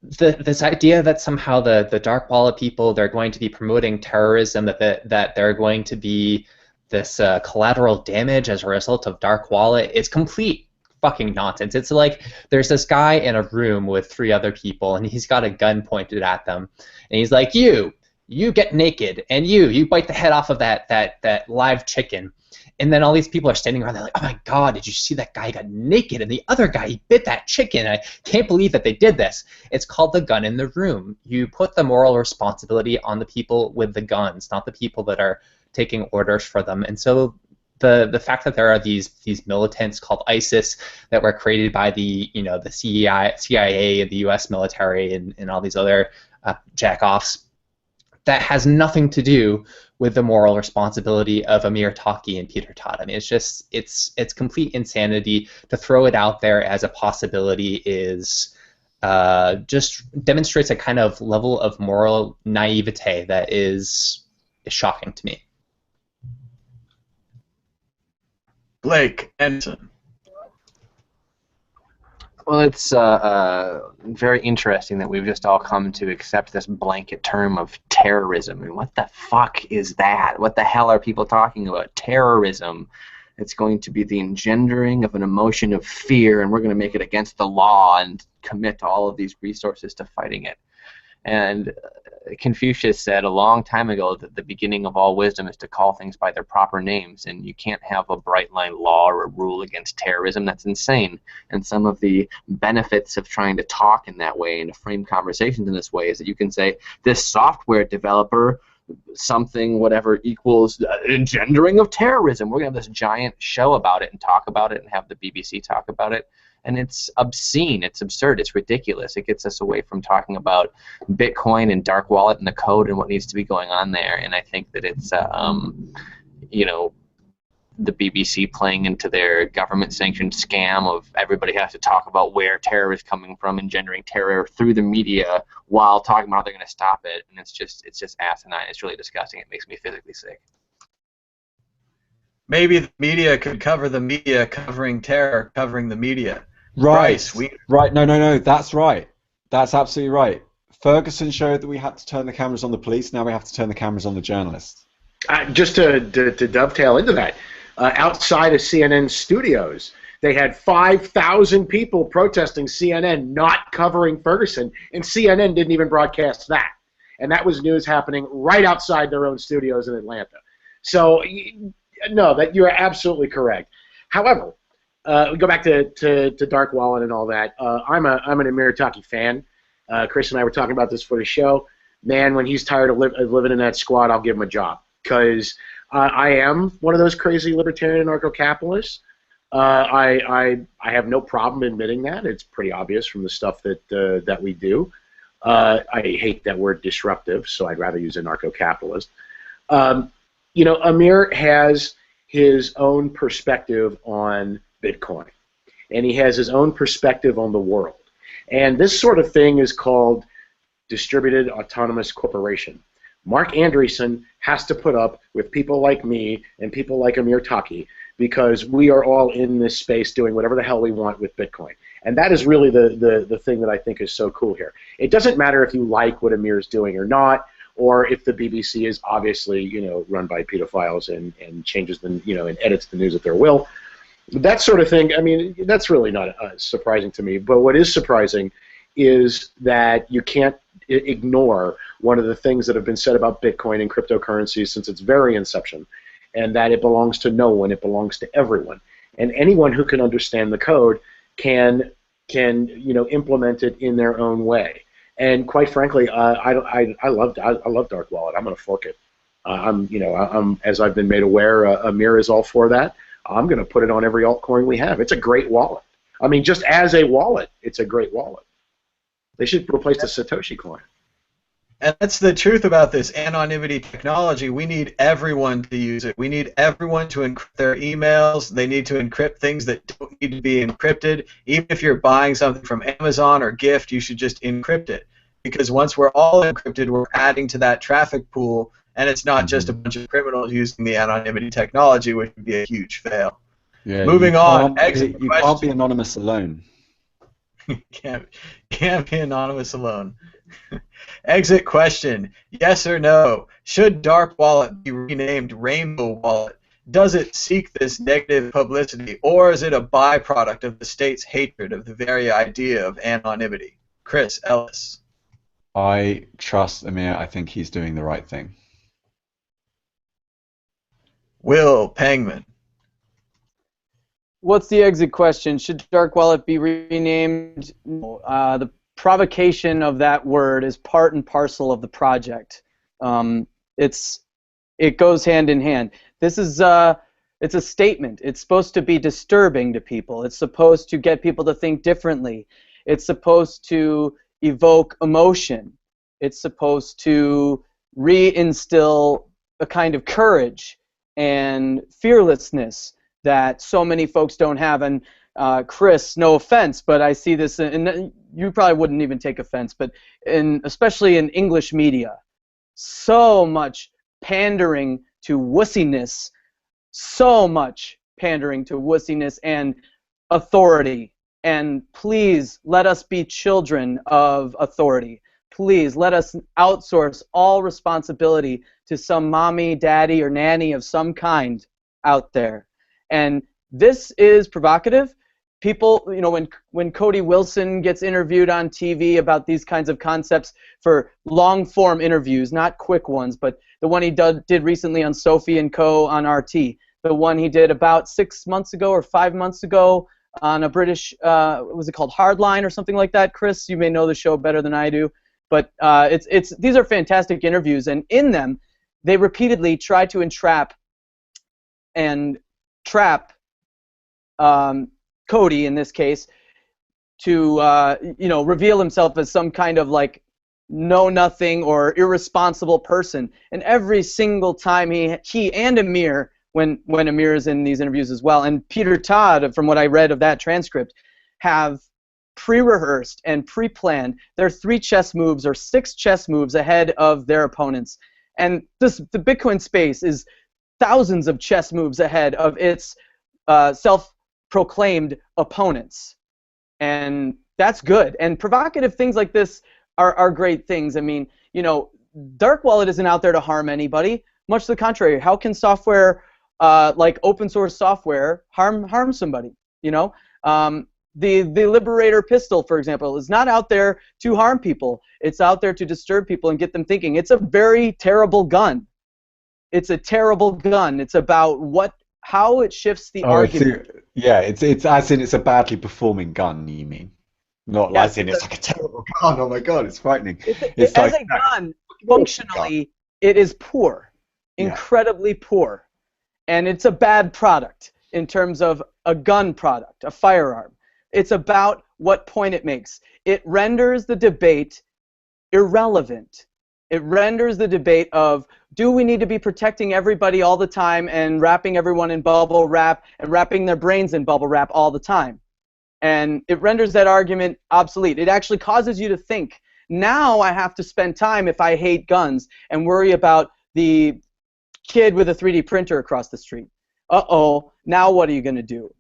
this idea that somehow the Dark Wallet people, they're going to be promoting terrorism, that they're going to be this collateral damage as a result of Dark Wallet, it's complete fucking nonsense. It's like there's this guy in a room with 3 other people, and he's got a gun pointed at them, and he's like, you get naked, and you bite the head off of that live chicken. And then all these people are standing around, they're like, oh my god, did you see that guy got naked? And the other guy, he bit that chicken. I can't believe that they did this. It's called the gun in the room. You put the moral responsibility on the people with the guns, not the people that are taking orders for them. And so the fact that there are these militants called ISIS that were created by the CIA and the U.S. military and all these other jackoffs, that has nothing to do with the moral responsibility of Amir Taki and Peter Todd. I mean, it's complete insanity. To throw it out there as a possibility is just demonstrates a kind of level of moral naivete that is shocking to me. Blake Ensign. Well, it's very interesting that we've just all come to accept this blanket term of terrorism. I mean, what the fuck is that? What the hell are people talking about? Terrorism. It's going to be the engendering of an emotion of fear, and we're going to make it against the law and commit all of these resources to fighting it. And Confucius said a long time ago that the beginning of all wisdom is to call things by their proper names, and you can't have a bright line law or a rule against terrorism. That's insane. And some of the benefits of trying to talk in that way and to frame conversations in this way is that you can say, this software developer something whatever equals engendering of terrorism. We're going to have this giant show about it and talk about it and have the BBC talk about it. And it's obscene, it's absurd, it's ridiculous. It gets us away from talking about Bitcoin and dark wallet and the code and what needs to be going on there. And I think that it's, you know, the BBC playing into their government-sanctioned scam of everybody has to talk about where terror is coming from, engendering terror through the media while talking about how they're going to stop it. And it's just asinine. It's really disgusting. It makes me physically sick. Maybe the media could cover the media covering terror, covering the media. Right. Right. No. That's right. That's absolutely right. Ferguson showed that we had to turn the cameras on the police. Now we have to turn the cameras on the journalists. Just to dovetail into that, outside of CNN studios, they had 5,000 people protesting CNN not covering Ferguson, and CNN didn't even broadcast that. And that was news happening right outside their own studios in Atlanta. So, no, that you're absolutely correct. However, we go back to Dark Wallet and all that. I'm an Amir Taki fan. Chris and I were talking about this for the show. Man, when he's tired of living in that squad, I'll give him a job, because I am one of those crazy libertarian anarcho-capitalists. I have no problem admitting that. It's pretty obvious from the stuff that we do. I hate that word disruptive, so I'd rather use anarcho-capitalist. You know, Amir has his own perspective on Bitcoin, and he has his own perspective on the world. And this sort of thing is called distributed autonomous corporation. Mark Andreessen has to put up with people like me and people like Amir Taki, because we are all in this space doing whatever the hell we want with Bitcoin. And that is really the thing that I think is so cool here. It doesn't matter if you like what Amir is doing or not, or if the BBC is obviously, you know, run by pedophiles and changes the, you know, and edits the news at their will. That sort of thing, I mean, that's really not surprising to me. But what is surprising is that you can't ignore one of the things that have been said about Bitcoin and cryptocurrencies since its very inception, and that it belongs to no one, it belongs to everyone. And anyone who can understand the code can you know, implement it in their own way. And quite frankly, I love Dark Wallet. I'm going to fork it. I'm as I've been made aware, Amir is all for that. I'm going to put it on every altcoin we have. It's a great wallet. I mean, just as a wallet, it's a great wallet. They should replace the Satoshi coin. And that's the truth about this anonymity technology. We need everyone to use it. We need everyone to encrypt their emails. They need to encrypt things that don't need to be encrypted. Even if you're buying something from Amazon or Gift, you should just encrypt it. Because once we're all encrypted, we're adding to that traffic pool, and it's not just a bunch of criminals using the anonymity technology, which would be a huge fail. Yeah, Moving on. You can't be anonymous alone. can't be anonymous alone. Exit question. Yes or no? Should Dark Wallet be renamed Rainbow Wallet? Does it seek this negative publicity, or is it a byproduct of the state's hatred of the very idea of anonymity? Chris Ellis. I trust Amir. I think he's doing the right thing. Will Pangman. What's the exit question? Should Dark Wallet be renamed? The provocation of that word is part and parcel of the project. It goes hand in hand. This is it's a statement. It's supposed to be disturbing to people. It's supposed to get people to think differently. It's supposed to evoke emotion. It's supposed to reinstill a kind of courage and fearlessness that so many folks don't have. And Chris, no offense, but I see this, and you probably wouldn't even take offense, but especially in English media, so much pandering to wussiness, and authority. And please let us be children of authority. Please let us outsource all responsibility to some mommy, daddy, or nanny of some kind out there. And this is provocative. People, you know, when Cody Wilson gets interviewed on TV about these kinds of concepts for long-form interviews, not quick ones, but the one he did recently on Sophie and Co. on RT, the one he did about 6 months ago or 5 months ago on a British, what was it called, Hardline or something like that. Chris, you may know the show better than I do, but these are fantastic interviews, and in them they repeatedly try to entrap and trap Cody in this case to reveal himself as some kind of like know-nothing or irresponsible person. And every single time he and Amir, when Amir is in these interviews as well, and Peter Todd, from what I read of that transcript, have pre-rehearsed and pre-planned their 3 chess moves or 6 chess moves ahead of their opponents. And the Bitcoin space is thousands of chess moves ahead of its self-proclaimed opponents. And that's good. And provocative things like this are great things. I mean, Dark Wallet isn't out there to harm anybody. Much to the contrary. How can software, like open source software, harm somebody? The Liberator pistol, for example, is not out there to harm people. It's out there to disturb people and get them thinking. It's a very terrible gun. It's a terrible gun. It's about how it shifts the argument. It's as in it's a badly performing gun, you mean? Not Yes, as in it's like a terrible gun. Oh my god, it's frightening. As a gun, functionally, it is poor, incredibly poor. And it's a bad product in terms of a gun product, a firearm. It's about what point it makes. It renders the debate irrelevant. It renders the debate of, do we need to be protecting everybody all the time and wrapping everyone in bubble wrap and wrapping their brains in bubble wrap all the time? And it renders that argument obsolete. It actually causes you to think, now I have to spend time, if I hate guns, and worry about the kid with a 3D printer across the street. Uh-oh, now what are you going to do?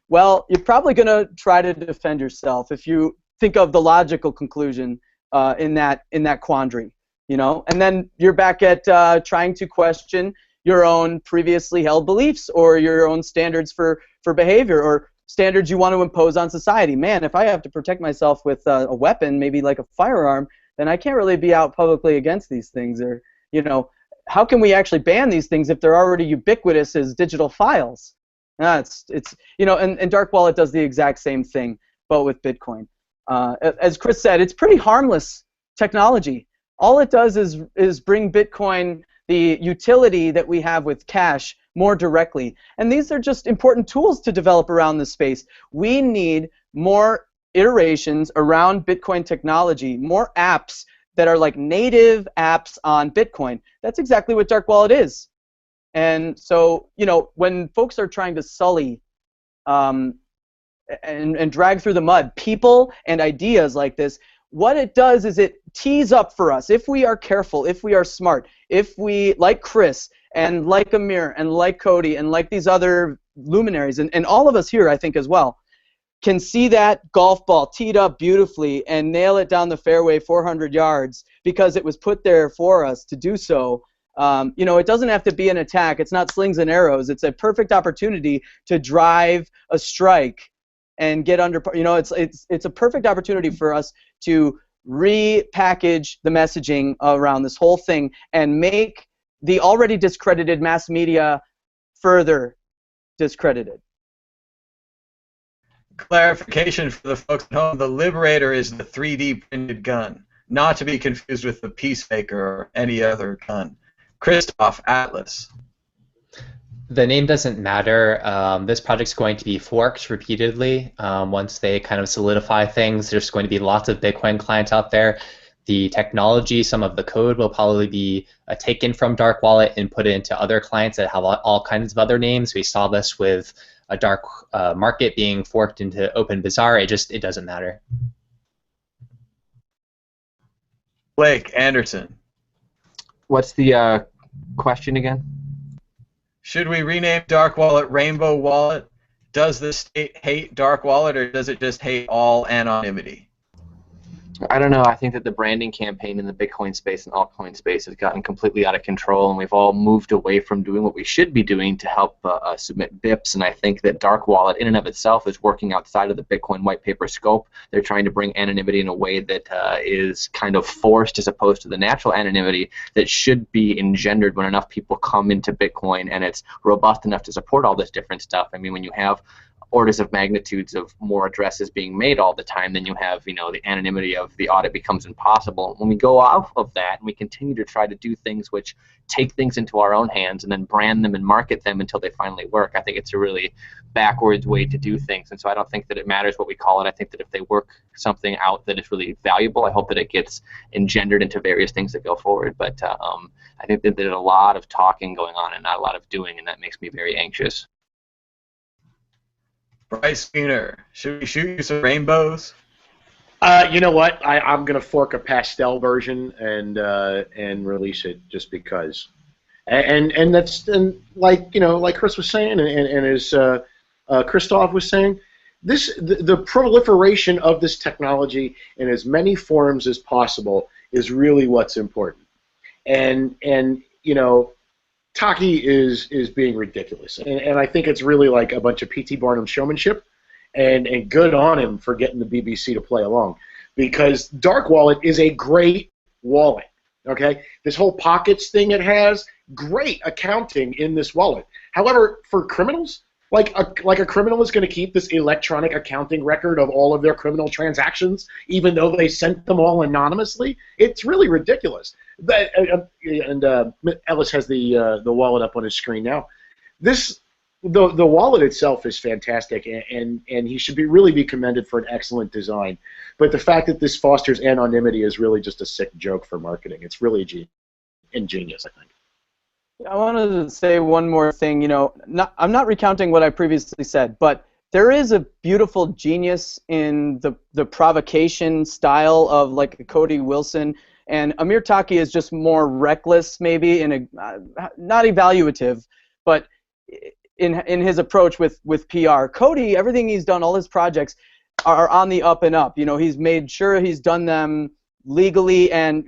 Well, you're probably going to try to defend yourself if you think of the logical conclusion in that quandary, and then you're back at trying to question your own previously held beliefs or your own standards for behavior or standards you want to impose on society. Man, if I have to protect myself with a weapon, maybe like a firearm, then I can't really be out publicly against these things. Or, how can we actually ban these things if they're already ubiquitous as digital files? And Dark Wallet does the exact same thing, but with Bitcoin. As Chris said, it's pretty harmless technology. All it does is bring Bitcoin, the utility that we have with cash, more directly. And these are just important tools to develop around this space. We need more iterations around Bitcoin technology, more apps that are like native apps on Bitcoin. That's exactly what Dark Wallet is. And so, when folks are trying to sully and drag through the mud people and ideas like this, what it does is it tees up for us, if we are careful, if we are smart, if we, like Chris and like Amir and like Cody and like these other luminaries, and all of us here, I think, as well, can see that golf ball teed up beautifully and nail it down the fairway 400 yards because it was put there for us to do so. It doesn't have to be an attack. It's not slings and arrows. It's a perfect opportunity to drive a strike and get under. It's a perfect opportunity for us to repackage the messaging around this whole thing and make the already discredited mass media further discredited. Clarification for the folks at home: the Liberator is the 3D printed gun, not to be confused with the Peacemaker or any other gun. Christoph, Atlas. The name doesn't matter. This project's going to be forked repeatedly. Once they kind of solidify things, there's going to be lots of Bitcoin clients out there. The technology, some of the code will probably be taken from Dark Wallet and put into other clients that have all kinds of other names. We saw this with a dark market being forked into Open Bazaar. It doesn't matter. Blake Anderson. What's the question again? Should we rename Dark Wallet Rainbow Wallet? Does the state hate Dark Wallet, or does it just hate all anonymity? I don't know. I think that the branding campaign in the Bitcoin space and altcoin space has gotten completely out of control, and we've all moved away from doing what we should be doing to help submit BIPs. And I think that Dark Wallet, in and of itself, is working outside of the Bitcoin white paper scope. They're trying to bring anonymity in a way that is kind of forced, as opposed to the natural anonymity that should be engendered when enough people come into Bitcoin and it's robust enough to support all this different stuff. I mean, when you have orders of magnitudes of more addresses being made all the time, then you have, the anonymity of the audit becomes impossible. When we go off of that and we continue to try to do things which take things into our own hands and then brand them and market them until they finally work, I think it's a really backwards way to do things. And so I don't think that it matters what we call it. I think that if they work something out that is really valuable, I hope that it gets engendered into various things that go forward. But I think that there's a lot of talking going on and not a lot of doing, and that makes me very anxious. Bryce Spooner, should we shoot you some rainbows? You know what? I'm gonna fork a pastel version and release it just because. And that's like Chris was saying and as Christoph was saying, the proliferation of this technology in as many forms as possible is really what's important. And Taki is being ridiculous, and I think it's really like a bunch of P.T. Barnum showmanship, and good on him for getting the BBC to play along, because Dark Wallet is a great wallet. Okay, this whole pockets thing it has, great accounting in this wallet. However, for criminals, like a criminal is going to keep this electronic accounting record of all of their criminal transactions, even though they sent them all anonymously. It's really ridiculous. Ellis has the wallet up on his screen now. The wallet itself is fantastic, and he should really be commended for an excellent design. But the fact that this fosters anonymity is really just a sick joke for marketing. It's really ingenious, I think. I wanted to say one more thing. I'm not recounting what I previously said, but there is a beautiful genius in the provocation style of like a Cody Wilson, and Amir Taki is just more reckless, maybe in a not evaluative, but in his approach with PR. Cody, everything he's done, all his projects are on the up and up. He's made sure he's done them legally, and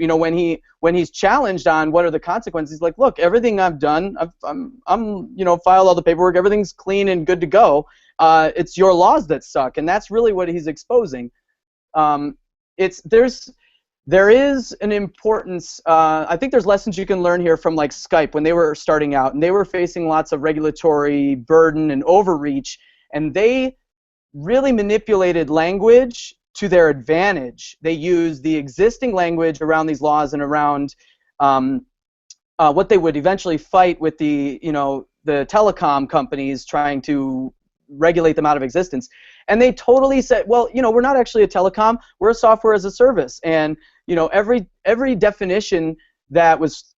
when he's challenged on what are the consequences, he's like, look, everything I've done, I'm filed all the paperwork, everything's clean and good to go. It's your laws that suck, and that's really what he's exposing. There is an importance. I think there's lessons you can learn here from like Skype when they were starting out and they were facing lots of regulatory burden and overreach, and they really manipulated language to their advantage. They used the existing language around these laws and around what they would eventually fight with the telecom companies trying to regulate them out of existence. And they totally said, well, we're not actually a telecom, we're a software as a service. And every definition that was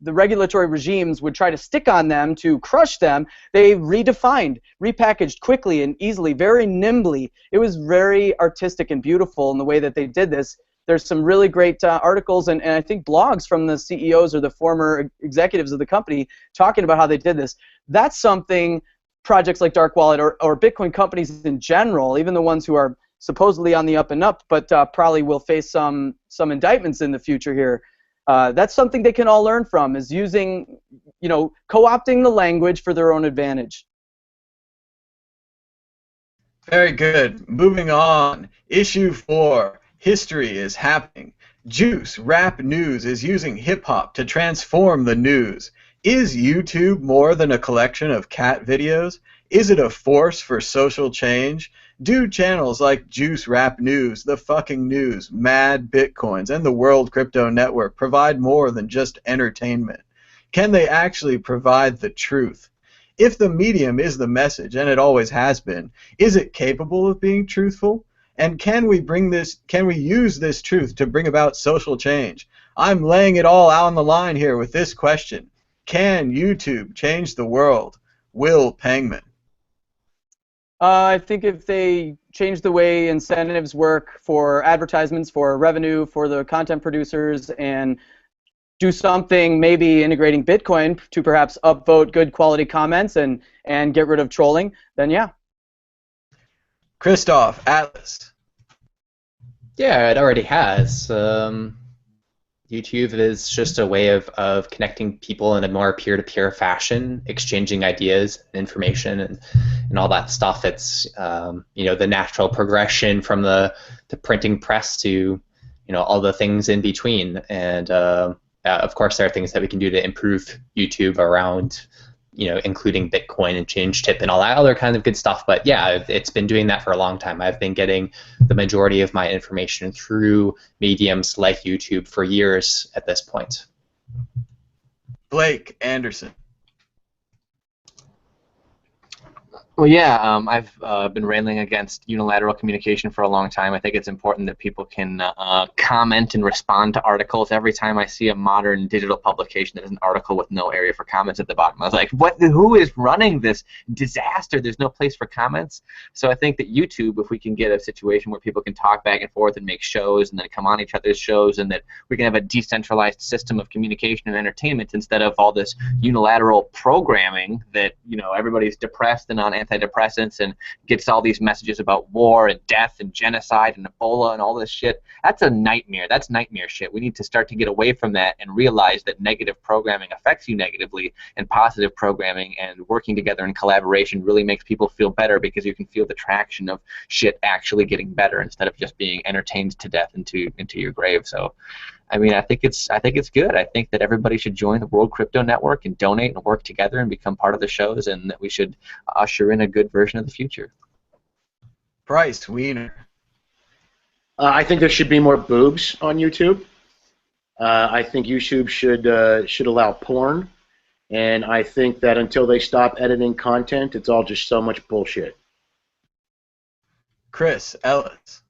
the regulatory regimes would try to stick on them to crush them, they redefined, repackaged quickly and easily, very nimbly. It was very artistic and beautiful in the way that they did this. There's some really great articles and I think blogs from the CEOs or the former executives of the company talking about how they did this. That's something projects like Dark Wallet or Bitcoin companies in general, even the ones who are supposedly on the up and up, but probably will face some indictments in the future here. That's something they can all learn from, is using, co-opting the language for their own advantage. Very good. Moving on. Issue 4. History is happening. Juice Rap News is using hip-hop to transform the news. Is YouTube more than a collection of cat videos? Is it a force for social change? Do channels like Juice Rap News, The Fucking News, Mad Bitcoins, and the World Crypto Network provide more than just entertainment? Can they actually provide the truth? If the medium is the message, and it always has been, is it capable of being truthful? And can we use this truth to bring about social change? I'm laying it all out on the line here with this question. Can YouTube change the world? Will Pangman? I think if they change the way incentives work for advertisements, for revenue, for the content producers, and do something, maybe integrating Bitcoin to perhaps upvote good quality comments and get rid of trolling, then yeah. Christoph, Atlas. Yeah, it already has. YouTube is just a way of connecting people in a more peer-to-peer fashion, exchanging ideas and information and all that stuff. It's the natural progression from the printing press to all the things in between. And of course, there are things that we can do to improve YouTube around including Bitcoin and change tip and all that other kind of good stuff. But yeah, it's been doing that for a long time. I've been getting the majority of my information through mediums like YouTube for years at this point. Blake Anderson. Well, yeah, I've been railing against unilateral communication for a long time. I think it's important that people can comment and respond to articles. Every time I see a modern digital publication that has an article with no area for comments at the bottom, I was like, what? Who is running this disaster? There's no place for comments. So I think that YouTube, if we can get a situation where people can talk back and forth and make shows and then come on each other's shows, and that we can have a decentralized system of communication and entertainment instead of all this unilateral programming that, everybody's depressed and on antidepressants and gets all these messages about war and death and genocide and Ebola and all this shit. That's a nightmare. That's nightmare shit. We need to start to get away from that and realize that negative programming affects you negatively, and positive programming and working together in collaboration really makes people feel better, because you can feel the traction of shit actually getting better instead of just being entertained to death into your grave. So I think it's good. I think that everybody should join the World Crypto Network and donate and work together and become part of the shows, and that we should usher in a good version of the future. Bryce Wiener. I think there should be more boobs on YouTube. I think YouTube should allow porn, and I think that until they stop editing content, it's all just so much bullshit. Chris Ellis.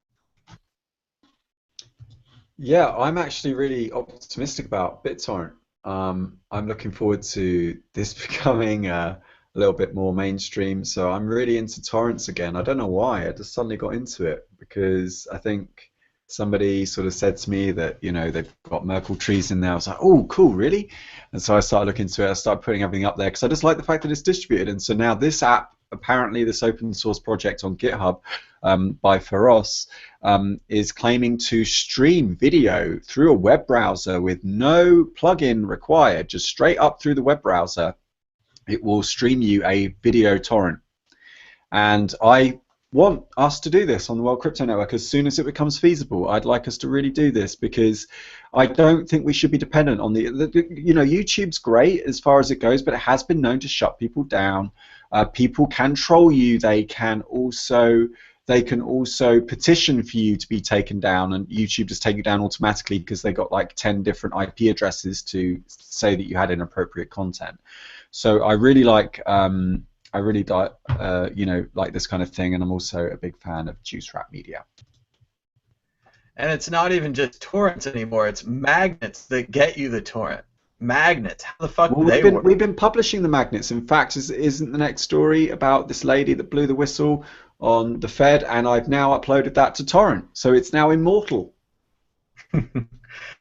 Yeah, I'm actually really optimistic about BitTorrent. I'm looking forward to this becoming a little bit more mainstream. So I'm really into torrents again. I don't know why. I just suddenly got into it because I think somebody sort of said to me that, they've got Merkle trees in there. I was like, oh, cool, really? And so I started looking into it. I started putting everything up there because I just like the fact that it's distributed. And so now this app, apparently this open source project on GitHub by Feroz, is claiming to stream video through a web browser with no plugin required, just straight up through the web browser. It will stream you a video torrent. And I want us to do this on the World Crypto Network as soon as it becomes feasible. I'd like us to really do this because I don't think we should be dependent on YouTube's great as far as it goes, but it has been known to shut people down. People can troll you. They can also petition for you to be taken down, and YouTube just take it down automatically because they got like 10 different IP addresses to say that you had inappropriate content. So I really like like this kind of thing, and I'm also a big fan of Juice Rap Media. And it's not even just torrents anymore. It's magnets that get you the torrent. Magnets. How the fuck do they work? We've been publishing the magnets. In fact, isn't the next story about this lady that blew the whistle on the Fed, and I've now uploaded that to torrent, so it's now immortal.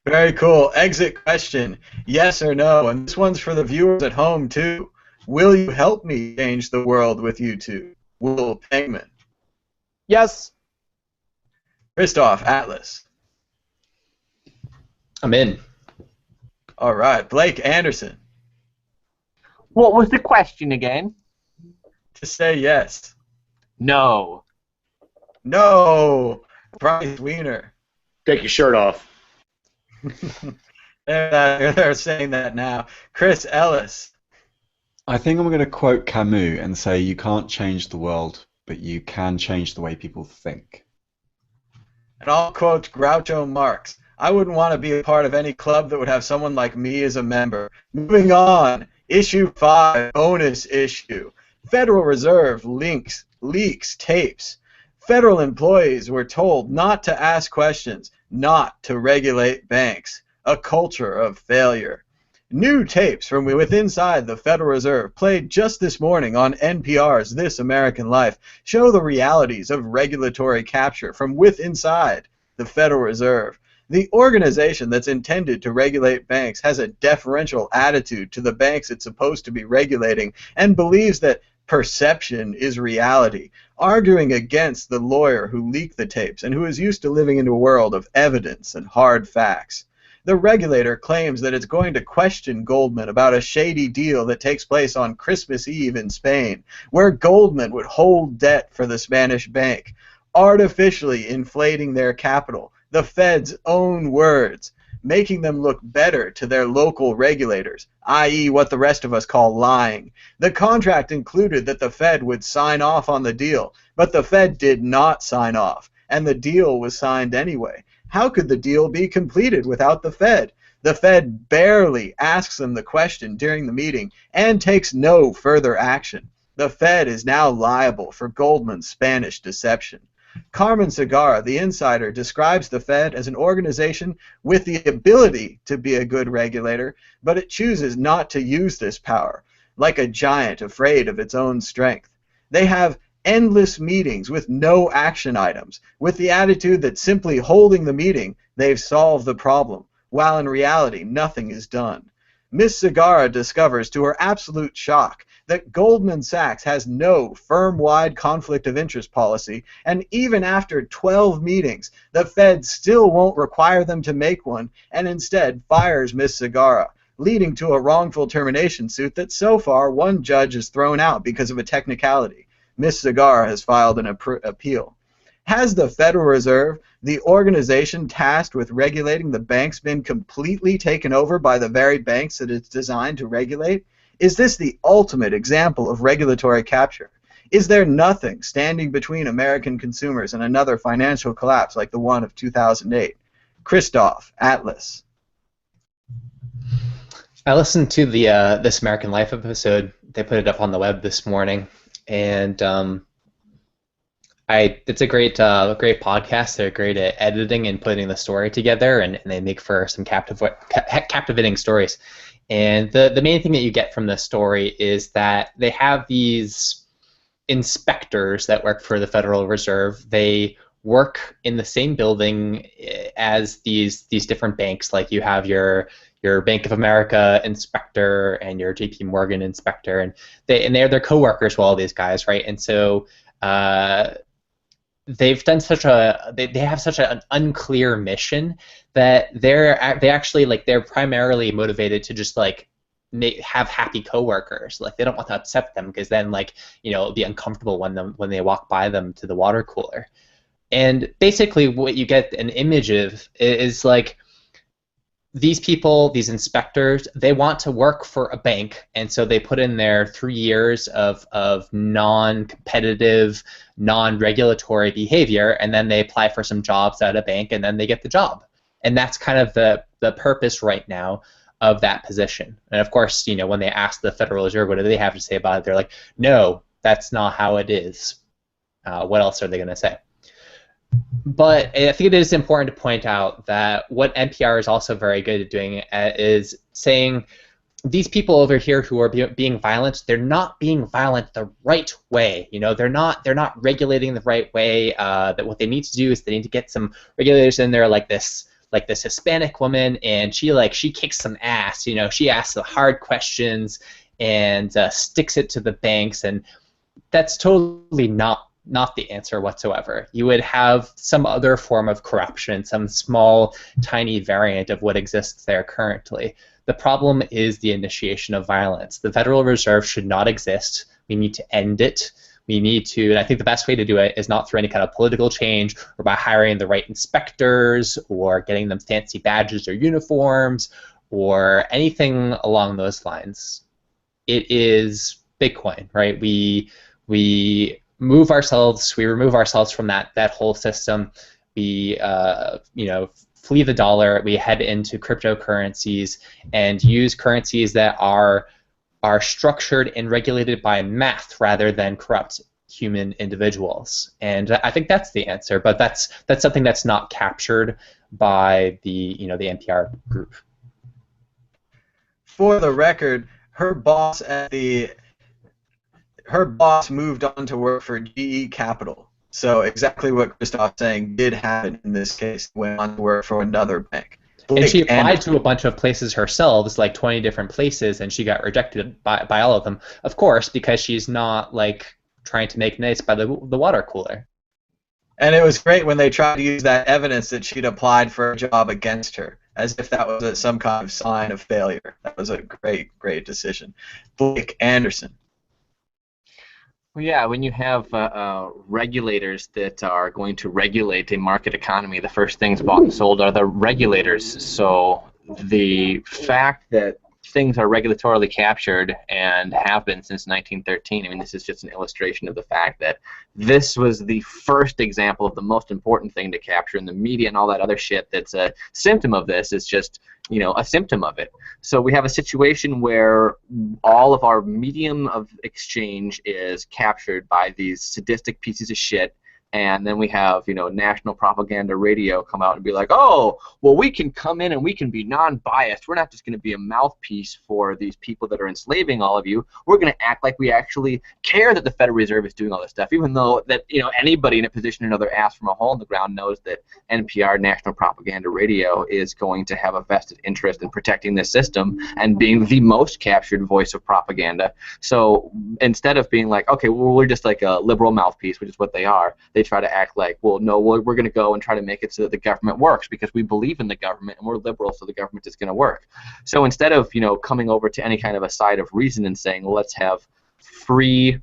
Very cool. Exit question. Yes or no? And this one's for the viewers at home too. Will you help me change the world with YouTube? Will Penguin? Yes. Christoph Atlas. I'm in. All right. Blake Anderson. What was the question again? To say yes. No. No. Bryce Wiener. Take your shirt off. They're saying that now. Chris Ellis. I think I'm going to quote Camus and say you can't change the world, but you can change the way people think. And I'll quote Groucho Marx. I wouldn't want to be a part of any club that would have someone like me as a member. Moving on. Issue 5, bonus issue. Federal Reserve leaks tapes. Federal employees were told not to ask questions, not to regulate banks. A culture of failure. New tapes from inside the Federal Reserve, played just this morning on NPR's This American Life, show the realities of regulatory capture from inside the Federal Reserve. The organization that's intended to regulate banks has a deferential attitude to the banks it's supposed to be regulating and believes that perception is reality, arguing against the lawyer who leaked the tapes and who is used to living in a world of evidence and hard facts. The regulator claims that it's going to question Goldman about a shady deal that takes place on Christmas Eve in Spain, where Goldman would hold debt for the Spanish bank, artificially inflating their capital, the Fed's own words. making them look better to their local regulators, i.e. what the rest of us call lying. The contract included that the Fed would sign off on the deal, but the Fed did not sign off, and the deal was signed anyway. How could the deal be completed without the Fed? The Fed barely asks them the question during the meeting and takes no further action. The Fed is now liable for Goldman's Spanish deception. Carmen Segarra, the insider, describes the Fed as an organization with the ability to be a good regulator, but it chooses not to use this power, like a giant afraid of its own strength. They have endless meetings with no action items, with the attitude that simply holding the meeting, they've solved the problem, while in reality nothing is done. Ms. Segarra discovers, to her absolute shock, that Goldman Sachs has no firm-wide conflict of interest policy, and even after 12 meetings, the Fed still won't require them to make one, and instead fires Ms. Segarra, leading to a wrongful termination suit that so far one judge has thrown out because of a technicality. Ms. Segarra has filed an appeal. Has the Federal Reserve, the organization tasked with regulating the banks, been completely taken over by the very banks that it's designed to regulate? Is this the ultimate example of regulatory capture? Is there nothing standing between American consumers and another financial collapse like the one of 2008? Christoph, Atlas. I listened to the This American Life episode. They put it up on the web this morning, and it's a great podcast. They're great at editing and putting the story together, and they make for some captivating stories. And the main thing that you get from this story is that they have these inspectors that work for the Federal Reserve. They work in the same building as these different banks. Like you have your Bank of America inspector and your JP Morgan inspector, and they're coworkers with all these guys, right? And so they've done they have such an unclear mission that they're primarily motivated to just like have happy coworkers. Like they don't want to upset them because then it'll be uncomfortable when they walk by them to the water cooler. And basically what you get an image of is like these people, these inspectors, they want to work for a bank, and so they put in their 3 years of non-competitive, non-regulatory behavior, and then they apply for some jobs at a bank, and then they get the job. And that's kind of the purpose right now of that position. And of course, when they ask the Federal Reserve what do they have to say about it, they're like, no, that's not how it is. What else are they going to say? But I think it is important to point out that what NPR is also very good at doing is saying these people over here who are being violent, they're not being violent the right way. They're not regulating the right way. That what they need to do is they need to get some regulators in there like this Hispanic woman, and she kicks some ass. She asks the hard questions and sticks it to the banks, and that's totally not the answer whatsoever. You would have some other form of corruption, some small, tiny variant of what exists there currently. The problem is the initiation of violence. The Federal Reserve should not exist. We need to end it. We need to, and I think the best way to do it is not through any kind of political change or by hiring the right inspectors or getting them fancy badges or uniforms or anything along those lines. It is Bitcoin, right? We remove ourselves from that whole system. We flee the dollar. We head into cryptocurrencies and use currencies that are structured and regulated by math rather than corrupt human individuals. And I think that's the answer. But that's something that's not captured by the NPR group. For the record, her boss moved on to work for GE Capital. So exactly what Christoph's saying did happen in this case. Went on to work for another bank. And she applied to a bunch of places herself, like 20 different places, and she got rejected by all of them, of course, because she's not trying to make nice by the water cooler. And it was great when they tried to use that evidence that she'd applied for a job against her, as if that was some kind of sign of failure. That was a great decision. Blake Anderson. Well, yeah, when you have regulators that are going to regulate a market economy, the first things bought and sold are the regulators. So the fact that things are regulatorily captured and have been since 1913, I mean, this is just an illustration of the fact that this was the first example of the most important thing to capture in the media, and all that other shit that's a symptom of this is just, you know, a symptom of it. So we have a situation where all of our medium of exchange is captured by these sadistic pieces of shit, and then we have, you know, national propaganda radio come out and be like, oh, well, we can come in and we can be non-biased. We're not just going to be a mouthpiece for these people that are enslaving all of you. We're going to act like we actually care that the Federal Reserve is doing all this stuff, even though that, you know, anybody in a position to know their ass from a hole in the ground knows that NPR, National Propaganda Radio, is going to have a vested interest in protecting this system and being the most captured voice of propaganda. So instead of being like, okay, well, we're just like a liberal mouthpiece, which is what they are, they try to act like, well, no, we're going to go and try to make it so that the government works because we believe in the government and we're liberal, so the government is going to work. So instead of, you know, coming over to any kind of a side of reason and saying, well, let's have free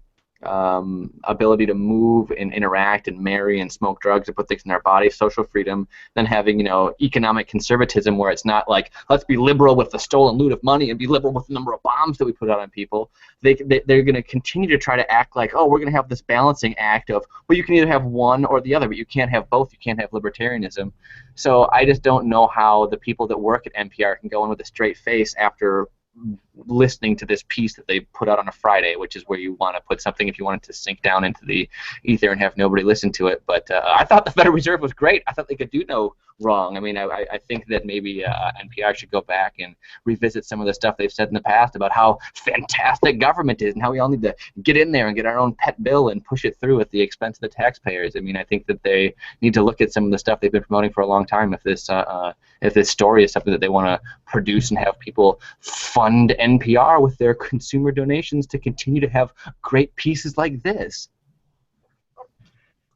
ability to move and interact and marry and smoke drugs and put things in our body, social freedom, then having, you know, economic conservatism where it's not like, let's be liberal with the stolen loot of money and be liberal with the number of bombs that we put out on people. They're going to continue to try to act like, oh, we're going to have this balancing act of, well, you can either have one or the other, but you can't have both. You can't have libertarianism. So I just don't know how the people that work at NPR can go in with a straight face after listening to this piece that they put out on a Friday, which is where you want to put something if you want it to sink down into the ether and have nobody listen to it. But I thought the Federal Reserve was great. I thought they could do no wrong. I mean, I think that maybe NPR should go back and revisit some of the stuff they've said in the past about how fantastic government is and how we all need to get in there and get our own pet bill and push it through at the expense of the taxpayers. I mean, I think that they need to look at some of the stuff they've been promoting for a long time if this story is something that they want to produce and have people fund NPR with their consumer donations to continue to have great pieces like this.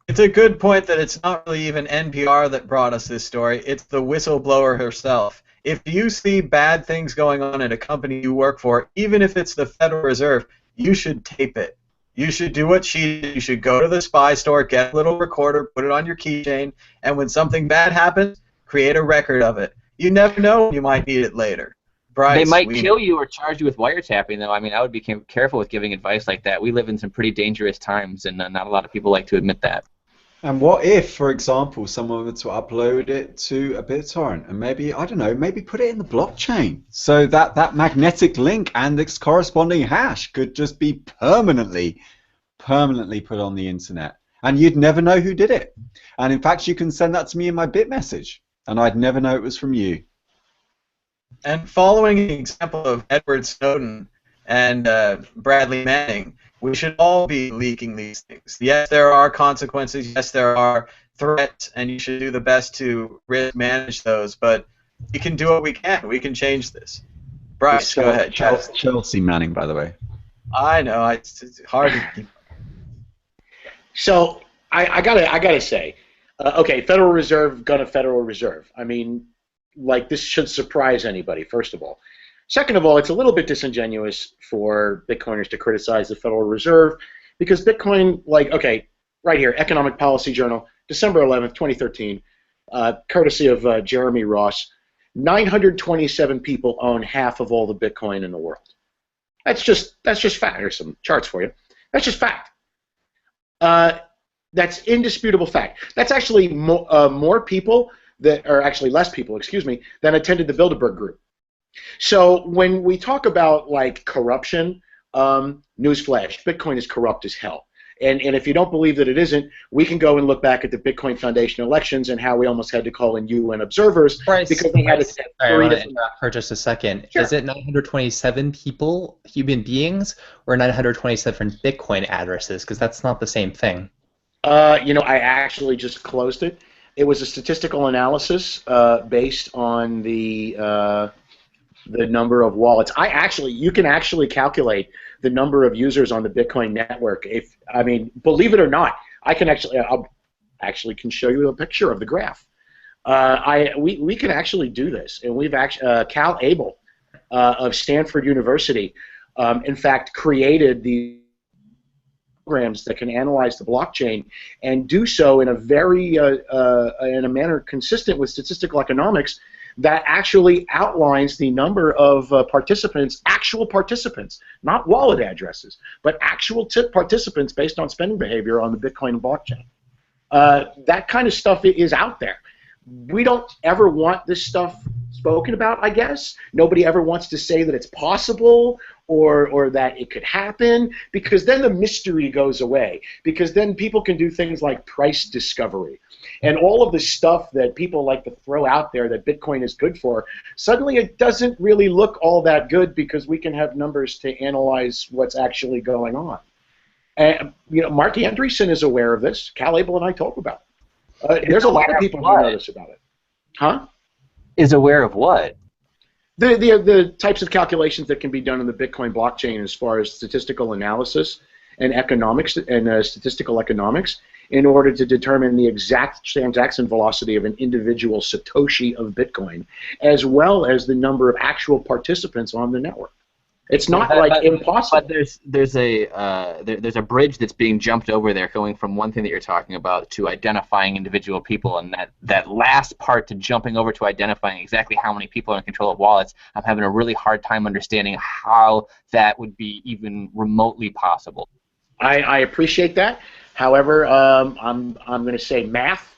It's a good point that it's not really even NPR that brought us this story. It's the whistleblower herself. If you see bad things going on at a company you work for, even if it's the Federal Reserve, you should tape it. You should do what she did. You should go to the spy store, get a little recorder, put it on your keychain, and when something bad happens, create a record of it. You never know when you might need it later. Bryce, they might kill you or charge you with wiretapping, though. I mean, I would be careful with giving advice like that. We live in some pretty dangerous times, and not a lot of people like to admit that. And what if, for example, someone were to upload it to a BitTorrent and maybe, I don't know, maybe put it in the blockchain so that that magnetic link and its corresponding hash could just be permanently put on the internet. And you'd never know who did it. And in fact, you can send that to me in my bit message, and I'd never know it was from you. And following the example of Edward Snowden and Bradley Manning, we should all be leaking these things. Yes, there are consequences. Yes, there are threats, and you should do the best to risk manage those. But we can do what we can. We can change this. Bryce, go ahead. Chelsea Manning, by the way. I know. It's hard to keep. So I gotta say, okay, Federal Reserve, gonna Federal Reserve. I mean, like, this should surprise anybody, first of all. Second of all, it's a little bit disingenuous for Bitcoiners to criticize the Federal Reserve because Bitcoin, like, okay, right here, Economic Policy Journal, December 11th, 2013, courtesy of Jeremy Ross, 927 people own half of all the Bitcoin in the world. That's just fact. There's some charts for you. That's just fact. That's indisputable fact. That's actually more people that are actually less people, excuse me, than attended the Bilderberg group. So when we talk about, like, corruption, newsflash, Bitcoin is corrupt as hell. And if you don't believe that it isn't, we can go and look back at the Bitcoin Foundation elections and how we almost had to call in UN observers because they had to set I want to interrupt for just a second. Sure. Is it 927 people, human beings, or 927 Bitcoin addresses? Because that's not the same thing. You know, I actually just closed it. It was a statistical analysis based on the number of wallets. You can actually calculate the number of users on the Bitcoin network. Believe it or not, I'll actually can show you a picture of the graph. We can actually do this, and we've actually Cal Abel of Stanford University, in fact, created the programs that can analyze the blockchain and do so in a very in a manner consistent with statistical economics that actually outlines the number of participants, actual participants, not wallet addresses, but actual participants based on spending behavior on the Bitcoin blockchain. That kind of stuff is out there. We don't ever want this stuff spoken about, I guess. Nobody ever wants to say that it's possible or that it could happen, because then the mystery goes away, because then people can do things like price discovery. And all of the stuff that people like to throw out there that Bitcoin is good for, suddenly it doesn't really look all that good because we can have numbers to analyze what's actually going on. And, you know, Mark Andreessen is aware of this. Cal Abel and I talk about it. There's a lot of people who know this about it. Huh? Is aware of what? The types of calculations that can be done in the Bitcoin blockchain as far as statistical analysis and economics and statistical economics in order to determine the exact transaction velocity of an individual Satoshi of Bitcoin, as well as the number of actual participants on the network. It's not impossible. But there's a bridge that's being jumped over there, going from one thing that you're talking about to identifying individual people, and that last part to jumping over to identifying exactly how many people are in control of wallets. I'm having a really hard time understanding how that would be even remotely possible. I appreciate that. However, I'm going to say math.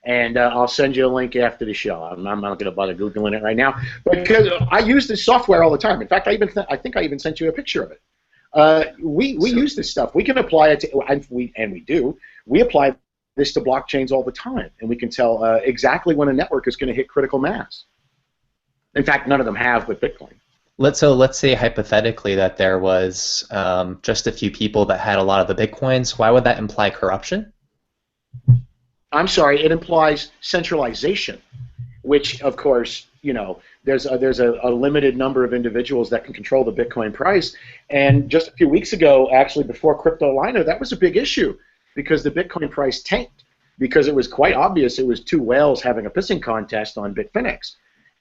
And I'll send you a link after the show. I'm not going to bother Googling it right now, because I use this software all the time. In fact, I think I even sent you a picture of it. We use this stuff. We can apply it to, and we do. We apply this to blockchains all the time, and we can tell exactly when a network is going to hit critical mass. In fact, none of them have with Bitcoin. Let's say hypothetically that there was just a few people that had a lot of the Bitcoins. Why would that imply corruption? I'm sorry, it implies centralization, which, of course, you know, there's a limited number of individuals that can control the Bitcoin price. And just a few weeks ago, actually before Crypto Lino, that was a big issue because the Bitcoin price tanked, because it was quite obvious it was two whales having a pissing contest on Bitfinex.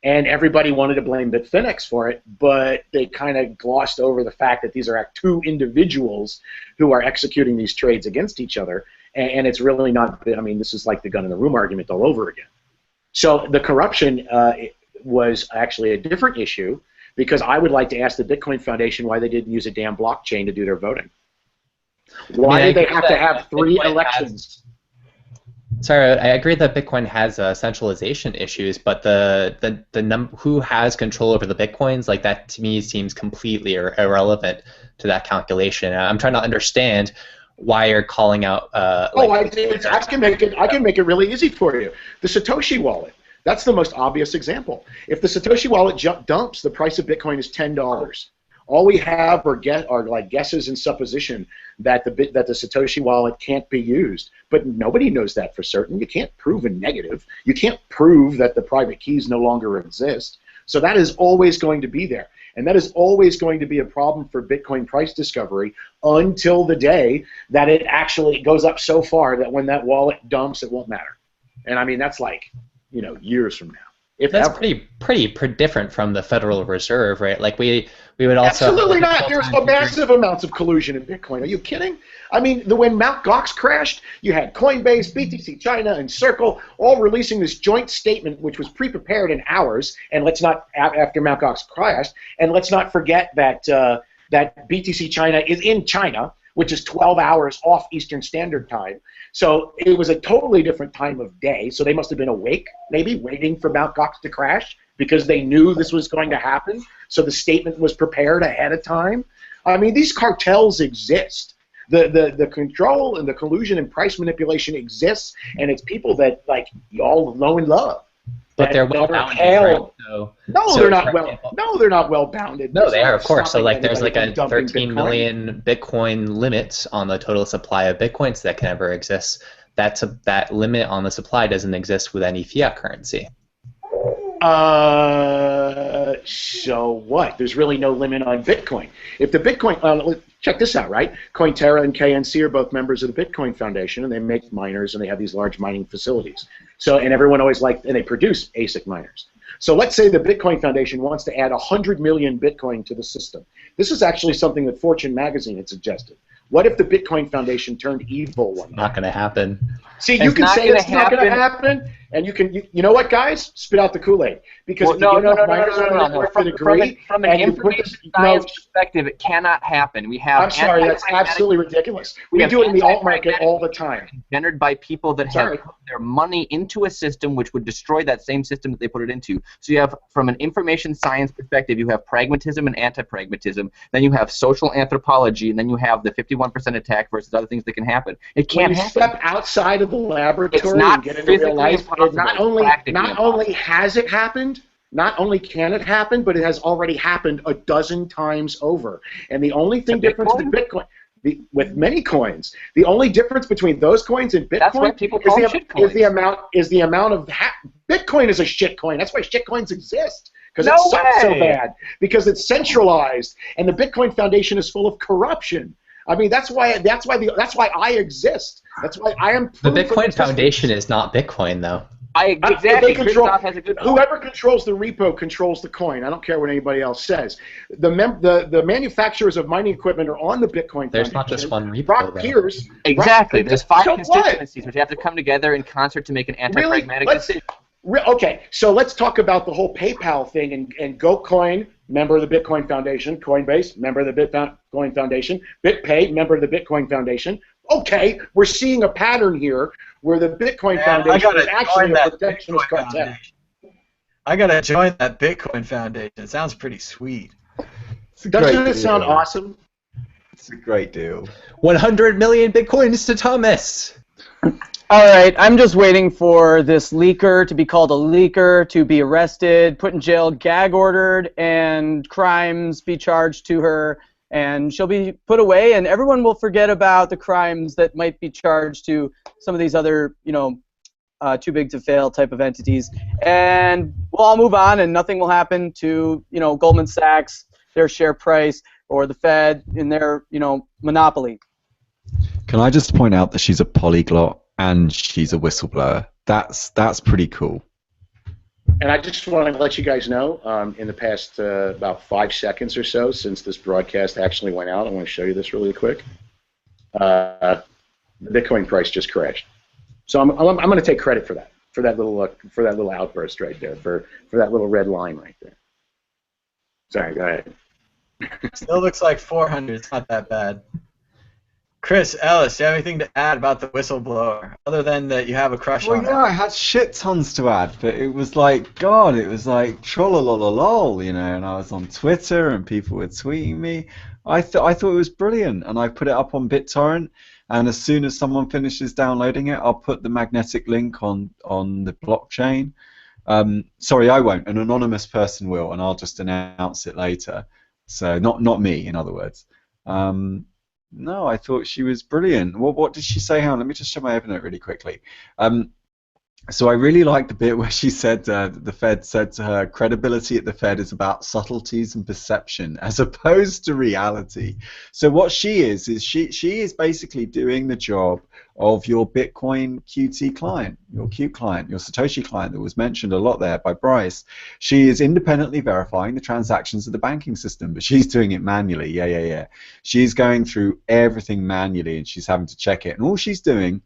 And everybody wanted to blame Bitfinex for it, but they kind of glossed over the fact that these are two individuals who are executing these trades against each other. And it's really not, I mean, this is like the gun in the room argument all over again. So the corruption was actually a different issue, because I would like to ask the Bitcoin Foundation why they didn't use a damn blockchain to do their voting. Why did they have to have 3 elections? Sorry, I agree that Bitcoin has centralization issues, but who has control over the Bitcoins, like that to me seems completely irrelevant to that calculation. I'm trying to understand why you're calling out. I can make it really easy for you. The Satoshi wallet. That's the most obvious example. If the Satoshi wallet dumps, the price of Bitcoin is $10. All we have are like guesses and supposition that the Satoshi wallet can't be used, but nobody knows that for certain. You can't prove a negative. You can't prove that the private keys no longer exist. So that is always going to be there. And that is always going to be a problem for Bitcoin price discovery until the day that it actually goes up so far that when that wallet dumps, it won't matter. And I mean, that's like, you know, years from now. That's pretty different from the Federal Reserve, right? Like we would also absolutely not. There's massive amounts of collusion in Bitcoin. Are you kidding? I mean, when Mt. Gox crashed, you had Coinbase, BTC China, and Circle all releasing this joint statement, which was pre-prepared in hours. And let's not, after Mt. Gox crashed, and let's not forget that that BTC China is in China, which is 12 hours off Eastern Standard Time. So it was a totally different time of day. So they must have been awake, maybe, waiting for Mt. Gox to crash because they knew this was going to happen. So the statement was prepared ahead of time. I mean, these cartels exist. The control and the collusion and price manipulation exists, and it's people that, like, y'all know and love. But they're well bounded, right? They're not well bounded. No, they are, of course. So like, there's like a 13 million Bitcoin limit on the total supply of Bitcoins that can ever exist. That limit on the supply doesn't exist with any fiat currency. So what? There's really no limit on Bitcoin. If the Bitcoin, check this out, right? Cointerra and KNC are both members of the Bitcoin Foundation, and they make miners, and they have these large mining facilities. So, and everyone always and they produce ASIC miners. So let's say the Bitcoin Foundation wants to add 100 million Bitcoin to the system. This is actually something that Fortune magazine had suggested. What if the Bitcoin Foundation turned evil one day? Not going to happen. See, you can say it's not going to happen, and you know what, guys? Spit out the Kool-Aid. Because if you get enough miners on the network that agree, from an information science perspective, it cannot happen. We have. I'm sorry, that's absolutely ridiculous. We do it in the alt market all the time. Gendered by people that have put their money into a system which would destroy that same system that they put it into. So you have, from an information science perspective, you have pragmatism and anti-pragmatism. Then you have social anthropology, and then you have the 51% attack versus other things that can happen. It can't happen. Step outside of the laboratory and get into real life. Not only has it happened, not only can it happen, but it has already happened a dozen times over. And the only thing different to Bitcoin, with many coins, the only difference between those coins and Bitcoin is the amount of Bitcoin is a shit coin. That's why shit coins exist. Because it sucks so bad. Because it's centralized, and the Bitcoin Foundation is full of corruption. I mean, that's why I exist. That's why I am. The Bitcoin Foundation is not Bitcoin, though. Exactly. Whoever controls the repo controls the coin. I don't care what anybody else says. The manufacturers of mining equipment are on the Bitcoin. There's not just one repo. Brock Pierce. Exactly. There's 5 constituencies which have to come together in concert to make an anti-pragmatic decision. Okay, so let's talk about the whole PayPal thing and GoCoin, member of the Bitcoin Foundation, Coinbase, member of the Bitcoin Foundation, BitPay, member of the Bitcoin Foundation. Okay, we're seeing a pattern here where the Bitcoin Foundation is actually a protectionist cartel. I gotta join that Bitcoin Foundation. It sounds pretty sweet. Doesn't it sound awesome? It's a great deal. 100 million Bitcoins to Thomas. All right, I'm just waiting for this leaker to be called a leaker, to be arrested, put in jail, gag ordered, and crimes be charged to her, and she'll be put away, and everyone will forget about the crimes that might be charged to some of these other, too big to fail type of entities, and we'll all move on, and nothing will happen to, Goldman Sachs, their share price, or the Fed in their, monopoly. Can I just point out that she's a polyglot and she's a whistleblower? That's pretty cool. And I just want to let you guys know, in the past about 5 seconds or so since this broadcast actually went out, I want to show you this really quick. The Bitcoin price just crashed. So I'm going to take credit for that little outburst right there, for that little red line right there. Sorry, go ahead. Still looks like 400. It's not that bad. Chris Ellis, do you have anything to add about the whistleblower, other than that you have a crush on her? I had shit tons to add, but it was like, God, it was like trollololol, and I was on Twitter and people were tweeting me. I thought it was brilliant, and I put it up on BitTorrent, and as soon as someone finishes downloading it, I'll put the magnetic link on the blockchain. Sorry, I won't. An anonymous person will, and I'll just announce it later. So not me, in other words. No, I thought she was brilliant. What did she say? Hang on, let me just show my Evernote really quickly. So I really liked the bit where she said the Fed said to her, credibility at the Fed is about subtleties and perception as opposed to reality. So what she is she is basically doing the job of your Bitcoin QT client, your Qt client, your Satoshi client that was mentioned a lot there by Bryce. She is independently verifying the transactions of the banking system, but she's doing it manually. Yeah. She's going through everything manually and she's having to check it. And all she's doing,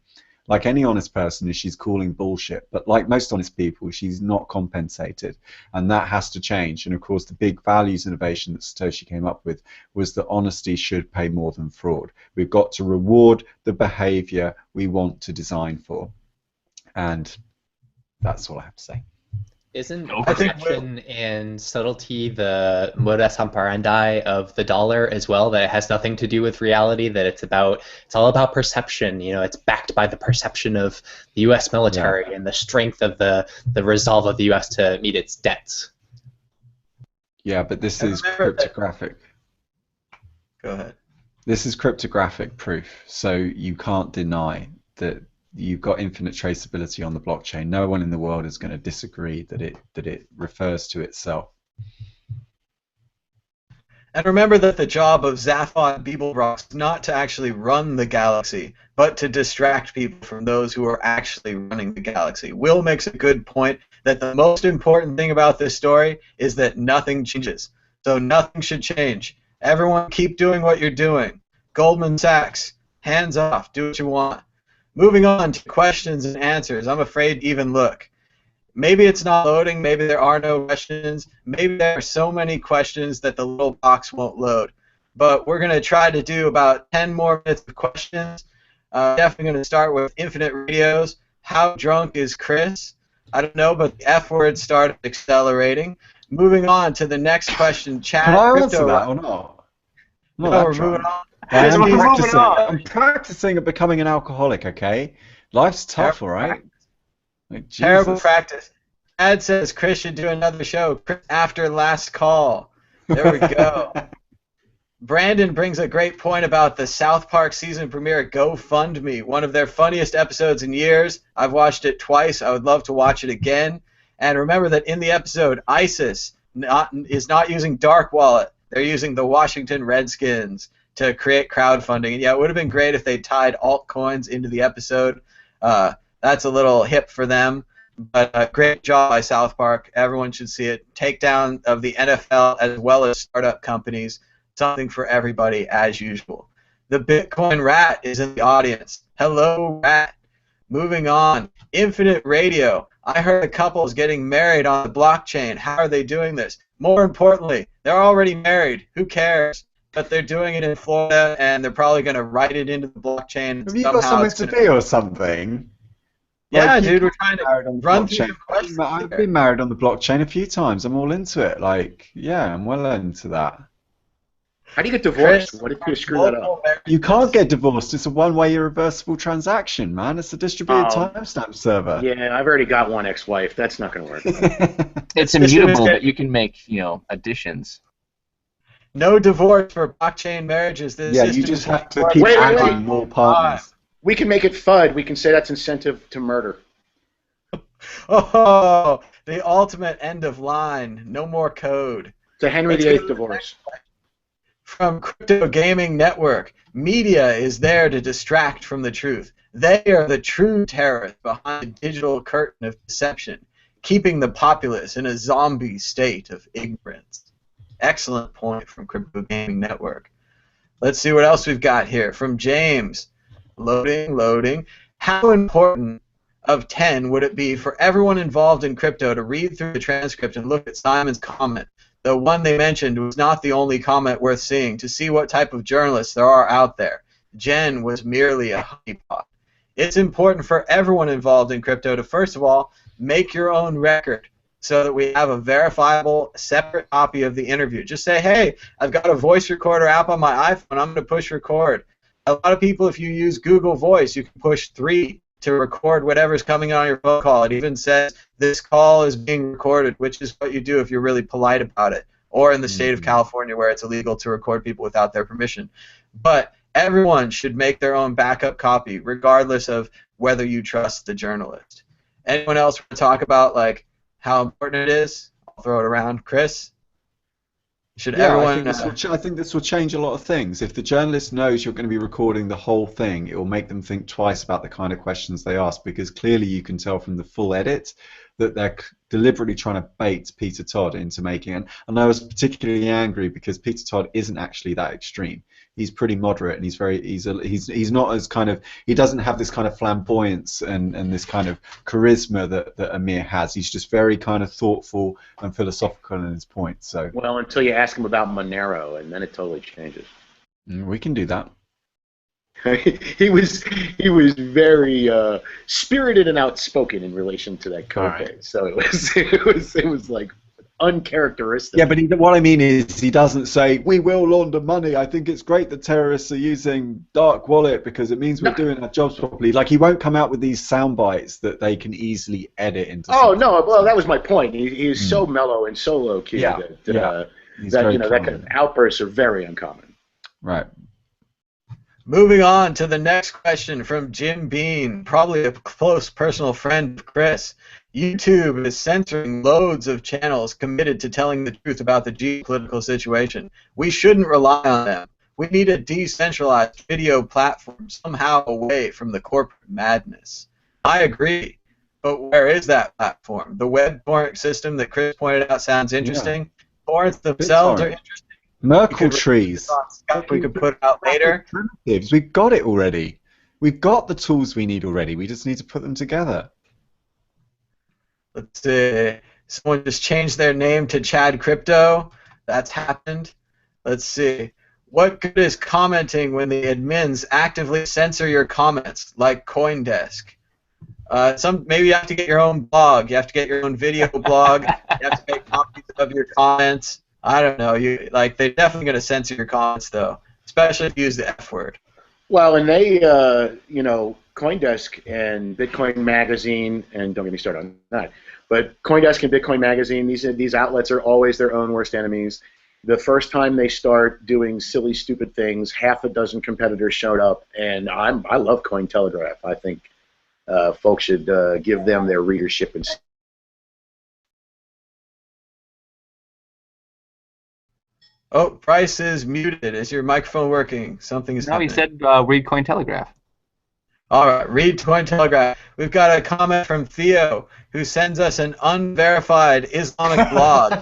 like any honest person, is she's calling bullshit. But like most honest people, she's not compensated. And that has to change. And of course, the big values innovation that Satoshi came up with was that honesty should pay more than fraud. We've got to reward the behavior we want to design for. And that's all I have to say. Isn't perception and subtlety the modus operandi of the dollar as well? That it has nothing to do with reality. That it's all about perception. It's backed by the perception of the U.S. military and the strength of the resolve of the U.S. to meet its debts. Yeah, but this is cryptographic. Go ahead. This is cryptographic proof, so you can't deny that you've got infinite traceability on the blockchain. No one in the world is going to disagree that it refers to itself. And remember that the job of Zaphod Beeblebrox is not to actually run the galaxy, but to distract people from those who are actually running the galaxy. Will makes a good point that the most important thing about this story is that nothing changes. So nothing should change. Everyone keep doing what you're doing. Goldman Sachs, hands off, do what you want. Moving on to questions and answers. I'm afraid to even look. Maybe it's not loading, maybe there are no questions, maybe there are so many questions that the little box won't load. But we're going to try to do about 10 more minutes of questions. Definitely going to start with Infinite Radios. How drunk is Chris? I don't know, but the F word started accelerating. Moving on to the next question. Chad, Can I Crypto answer that or not? No, that we're drunk. moving on. I'm practicing at becoming an alcoholic, okay? Life's tough, all right? Like, Terrible Jesus. practice. Chad says Chris should do another show Chris after last call. There we go. Brandon brings a great point about the South Park season premiere GoFundMe, one of their funniest episodes in years. I've watched it twice. I would love to watch it again. And remember that in the episode, ISIS is not using Dark Wallet. They're using the Washington Redskins to create crowdfunding. And yeah, it would have been great if they tied altcoins into the episode. That's a little hip for them. But great job by South Park. Everyone should see it. Takedown of the NFL as well as startup companies. Something for everybody, as usual. The Bitcoin Rat is in the audience. Hello, Rat. Moving on. Infinite Radio. I heard a couple is getting married on the blockchain. How are they doing this? More importantly, they're already married. Who cares? But they're doing it in Florida, and they're probably going to write it into the blockchain. Have you got something to do or something? Yeah, Like, dude, we're trying to run through the blockchain. questions I've here. been married on the blockchain a few times. I'm all into it. Like, yeah, I'm well into that. How do you get divorced? Chris, What if you screw that up? You can't get divorced. It's a one-way irreversible transaction, man. It's a distributed timestamp server. Yeah, I've already got one ex-wife. That's not going to work. It's immutable, but you can make, additions. No divorce for blockchain marriages. The Yeah, you system just is have to working. keep Wait. adding more partners. We can make it FUD. We can say that's incentive to murder. Oh, the ultimate end of line. No more code. It's a Henry Let's VIII go to the divorce. From Crypto Gaming Network, media is there to distract from the truth. They are the true terrorists behind the digital curtain of deception, keeping the populace in a zombie state of ignorance. Excellent point from Crypto Gaming Network. Let's see what else we've got here. From James, loading. How important of 10 would it be for everyone involved in crypto to read through the transcript and look at Simon's comment? The one they mentioned was not the only comment worth seeing, to see what type of journalists there are out there. Jen was merely a honeypot. It's important for everyone involved in crypto to, first of all, make your own record so that we have a verifiable, separate copy of the interview. Just say, hey, I've got a voice recorder app on my iPhone. I'm going to push record. A lot of people, if you use Google Voice, you can push 3 to record whatever's coming on your phone call. It even says this call is being recorded, which is what you do if you're really polite about it, or in the state of California where it's illegal to record people without their permission. But everyone should make their own backup copy, regardless of whether you trust the journalist. Anyone else want to talk about like how important it is? I'll throw it around. Chris? Should everyone... I think this will change a lot of things. If the journalist knows you're going to be recording the whole thing, it will make them think twice about the kind of questions they ask, because clearly you can tell from the full edit that they're deliberately trying to bait Peter Todd into making it. And I was particularly angry because Peter Todd isn't actually that extreme. He's pretty moderate, and he's not as kind of, he doesn't have this kind of flamboyance and this kind of charisma that Amir has. He's just very kind of thoughtful and philosophical in his points. So Well, until you ask him about Monero, and then it totally changes. we can do that. he was very spirited and outspoken in relation to that code base. So it was like uncharacteristic. Yeah, but what I mean is he doesn't say, we will launder money. I think it's great that terrorists are using Dark Wallet because it means we're doing our jobs properly. Like, he won't come out with these sound bites that they can easily edit into. Oh, no, well, that was my point. He is so mellow and so low-key that that kind of outbursts are very uncommon. Right. Moving on to the next question from Jim Bean, probably a close personal friend of Chris. YouTube is censoring loads of channels committed to telling the truth about the geopolitical situation. We shouldn't rely on them. We need a decentralized video platform somehow away from the corporate madness. I agree, but where is that platform? The web torrent system that Chris pointed out sounds interesting. Torrents themselves are interesting, Merkle trees. Stuff we could put out later. Primitives. We've got it already. We've got the tools we need already. We just need to put them together. Let's see. Someone just changed their name to Chad Crypto. That's happened. Let's see. What good is commenting when the admins actively censor your comments, like CoinDesk? Maybe you have to get your own blog. You have to get your own video blog. You have to make copies of your comments. I don't know. They're definitely going to censor your comments, though, especially if you use the F word. Well, and they, CoinDesk and Bitcoin Magazine, and don't get me started on that, but CoinDesk and Bitcoin Magazine, these outlets are always their own worst enemies. The first time they start doing silly, stupid things, half a dozen competitors showed up, and I love Cointelegraph. I think folks should give them their readership and. Oh, Bryce is muted. Is your microphone working? Something is happening. No, he said read Cointelegraph. All right, read Cointelegraph. We've got a comment from Theo who sends us an unverified Islamic blog.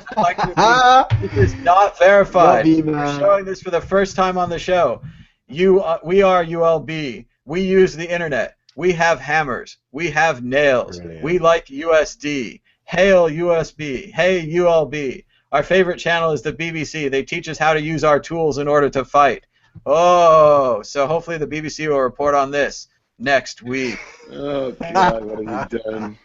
This is not verified. We're showing this for the first time on the show. We are ULB. We use the internet. We have hammers. We have nails. Brilliant. We like USD. Hail USB. Hey ULB. Our favorite channel is the BBC. They teach us how to use our tools in order to fight. Oh, so hopefully the BBC will report on this next week. Oh, God, what have you done?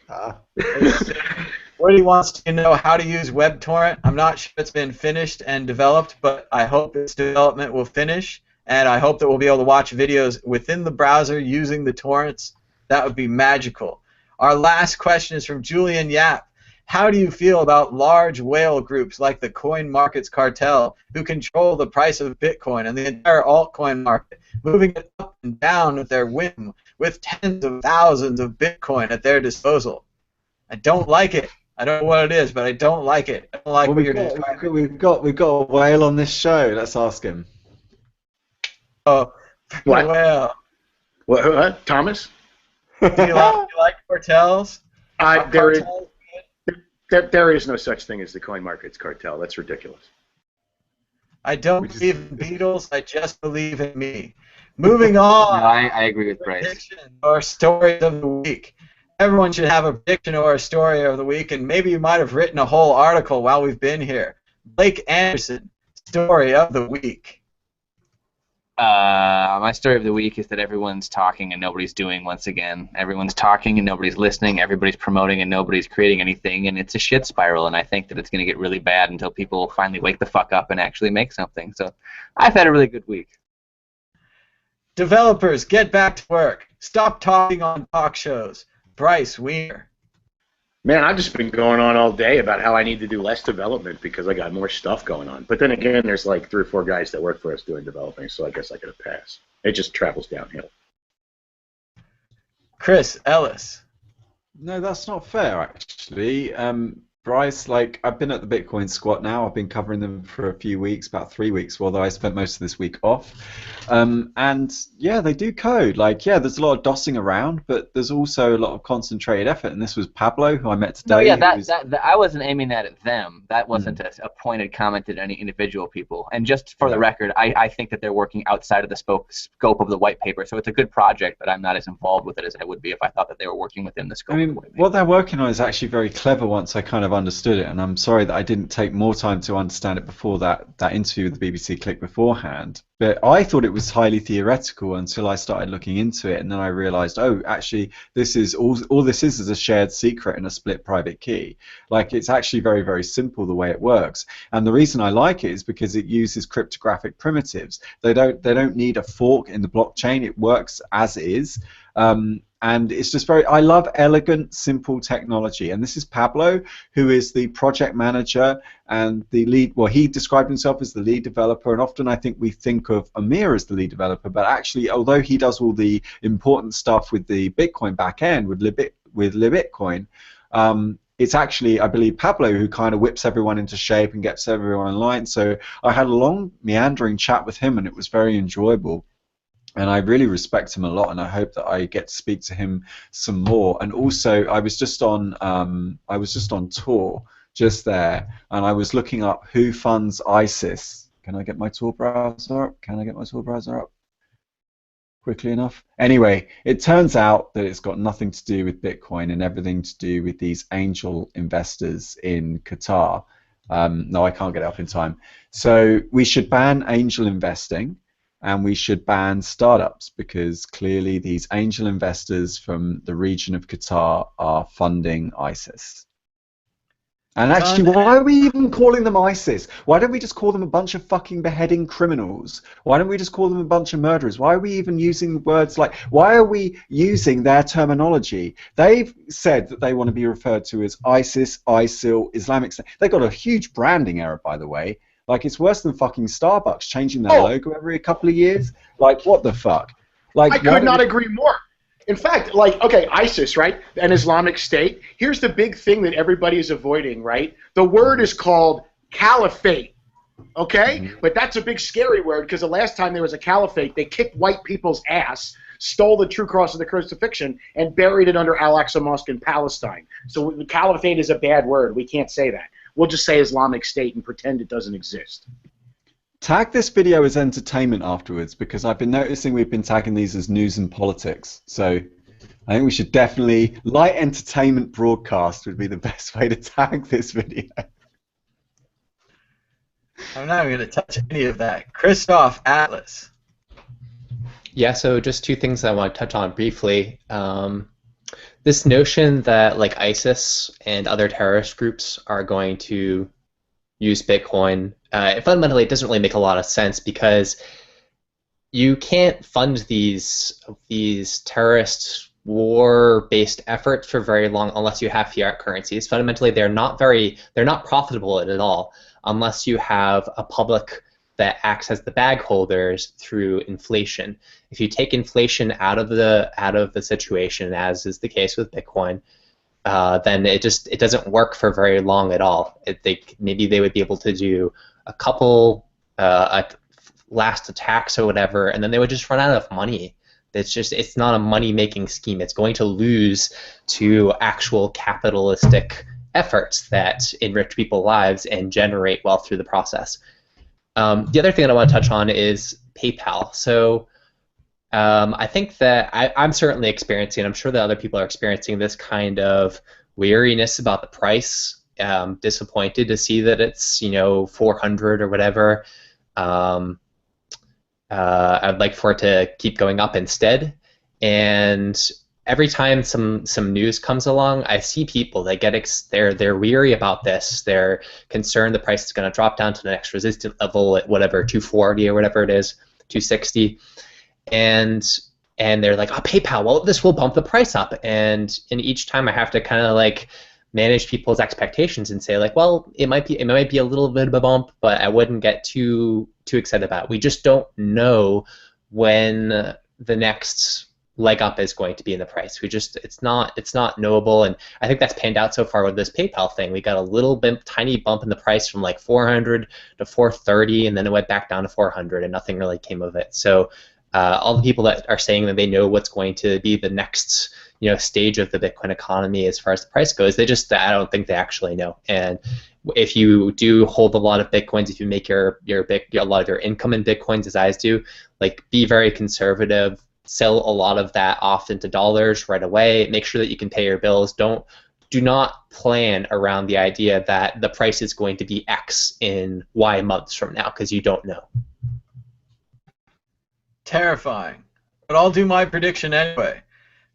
Woody wants to know how to use WebTorrent. I'm not sure it's been finished and developed, but I hope its development will finish, and I hope that we'll be able to watch videos within the browser using the torrents. That would be magical. Our last question is from Julian Yap. How do you feel about large whale groups like the coin markets cartel who control the price of Bitcoin and the entire altcoin market, moving it up and down at their whim with tens of thousands of Bitcoin at their disposal? I don't like it. I don't know what it is, but I don't like it. I don't like what you're describing. We've got a whale on this show. Let's ask him. Oh, What? whale. What? Thomas? Do you like cartels? There is no such thing as the coin markets cartel. That's ridiculous. I don't believe in Beatles. I just believe in me. Moving on. No, I agree with Bryce. Prediction or stories of the week. Everyone should have a prediction or a story of the week, and maybe you might have written a whole article while we've been here. Blake Anderson, story of the week. My story of the week is that everyone's talking and nobody's doing once again. Everyone's talking and nobody's listening. Everybody's promoting and nobody's creating anything, and it's a shit spiral, and I think that it's going to get really bad until people finally wake the fuck up and actually make something. So I've had a really good week. Developers, get back to work. Stop talking on talk shows. Bryce Wiener. Man, I've just been going on all day about how I need to do less development because I got more stuff going on. But then again, there's like 3 or 4 guys that work for us doing developing, so I guess I get a pass. It just travels downhill. Chris Ellis. No, that's not fair, actually. Bryce, I've been at the Bitcoin Squat now. I've been covering them for a few weeks, about 3 weeks, although I spent most of this week off. And yeah, they do code. There's a lot of dossing around, but there's also a lot of concentrated effort. And this was Pablo, who I met today. No, yeah, that I wasn't aiming that at them. That wasn't a pointed comment at any individual people. And just for the record, I think that they're working outside of the scope of the white paper. So it's a good project, but I'm not as involved with it as I would be if I thought that they were working within the scope of the white paper. What they're working on is actually very clever once I kind of understood it, and I'm sorry that I didn't take more time to understand it before that interview with the BBC Click beforehand. But I thought it was highly theoretical until I started looking into it, and then I realized, oh, actually, this is all this is a shared secret and a split private key. It's actually very, very simple the way it works. And the reason I like it is because it uses cryptographic primitives. They don't need a fork in the blockchain. It works as is. And it's just I love elegant, simple technology. And this is Pablo, who is the project manager and the lead. Well, he described himself as the lead developer, and often I think we think of Amir as the lead developer, but actually, although he does all the important stuff with the Bitcoin backend, with Libitcoin, it's actually, I believe, Pablo who kind of whips everyone into shape and gets everyone in line. So I had a long, meandering chat with him, and it was very enjoyable. And I really respect him a lot, and I hope that I get to speak to him some more. And also, I was just on tour just there, and I was looking up who funds ISIS Can I get my tool browser up? Can I get my tool browser up quickly enough? Anyway, it turns out that it's got nothing to do with Bitcoin and everything to do with these angel investors in Qatar. No, I can't get it up in time. So we should ban angel investing, and we should ban startups, because clearly these angel investors from the region of Qatar are funding ISIS. And actually, why are we even calling them ISIS? Why don't we just call them a bunch of fucking beheading criminals? Why don't we just call them a bunch of murderers? Why are we even using words like, why are we using their terminology? They've said that they want to be referred to as ISIS, ISIL, Islamic State. They've got a huge branding error, by the way. Like, it's worse than fucking Starbucks changing their logo every couple of years. Like, what the fuck? Like, I could not agree more. In fact, like, okay, ISIS, right, an Islamic State. Here's the big thing that everybody is avoiding, right? The word is called caliphate, okay? Mm-hmm. But that's a big scary word, because the last time there was a caliphate, they kicked white people's ass, stole the true cross of the crucifixion, and buried it under Al-Aqsa Mosque in Palestine. So caliphate is a bad word. We can't say that. We'll just say Islamic State and pretend it doesn't exist. Tag this video as entertainment afterwards, because I've been noticing we've been tagging these as news and politics. So I think we should definitely, light entertainment broadcast would be the best way to tag this video. I'm not going to touch any of that. Christoph Atlas. Yeah, so just two things I want to touch on briefly. This notion that like ISIS and other terrorist groups are going to use Bitcoin, fundamentally it doesn't really make a lot of sense, because you can't fund these terrorist war-based efforts for very long unless you have fiat currencies. Fundamentally, they're not profitable at all unless you have a public that acts as the bag holders through inflation. If you take inflation out of the situation, as is the case with Bitcoin, then it doesn't work for very long at all. Maybe they would be able to do a couple last attacks or whatever, and then they would just run out of money. It's not a money-making scheme. It's going to lose to actual capitalistic efforts that enrich people's lives and generate wealth through the process. The other thing that I want to touch on is PayPal. So I think that I'm certainly experiencing, I'm sure that other people are experiencing this kind of weariness about the price, disappointed to see that it's 400 or whatever. I'd like for it to keep going up instead. And every time some news comes along, I see people that they're weary about this. They're concerned the price is going to drop down to the next resistant level at whatever 240 or whatever it is, 260, and they're like, oh, PayPal, well, this will bump the price up. And each time I have to kind of like manage people's expectations and say like, well, it might be a little bit of a bump, but I wouldn't get too excited about it. We just don't know when the next leg up is going to be in the price. It's not knowable, and I think that's panned out so far with this PayPal thing. We got a tiny bump in the price from like 400 to 430, and then it went back down to 400, and nothing really came of it. So all the people that are saying that they know what's going to be the next stage of the Bitcoin economy as far as the price goes, I don't think they actually know. And if you do hold a lot of Bitcoins, if you make a lot of your income in Bitcoins, as I do, like, be very conservative. Sell a lot of that off into dollars right away. Make sure that you can pay your bills. Do not plan around the idea that the price is going to be X in Y months from now, because you don't know. Terrifying. But I'll do my prediction anyway.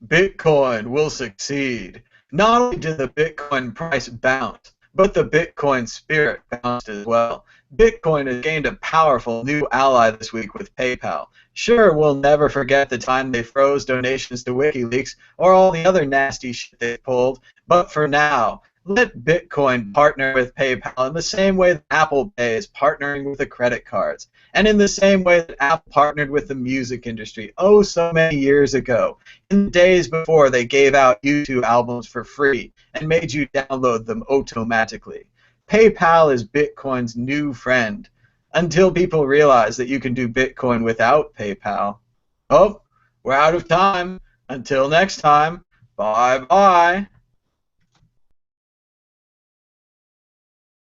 Bitcoin will succeed. Not only did the Bitcoin price bounce, but the Bitcoin spirit bounced as well. Bitcoin has gained a powerful new ally this week with PayPal. Sure, we'll never forget the time they froze donations to WikiLeaks or all the other nasty shit they pulled, but for now, let Bitcoin partner with PayPal in the same way that Apple Pay is partnering with the credit cards, and in the same way that Apple partnered with the music industry oh so many years ago, in the days before they gave out YouTube albums for free and made you download them automatically. PayPal is Bitcoin's new friend, until people realize that you can do Bitcoin without PayPal. Oh, we're out of time. Until next time, bye-bye.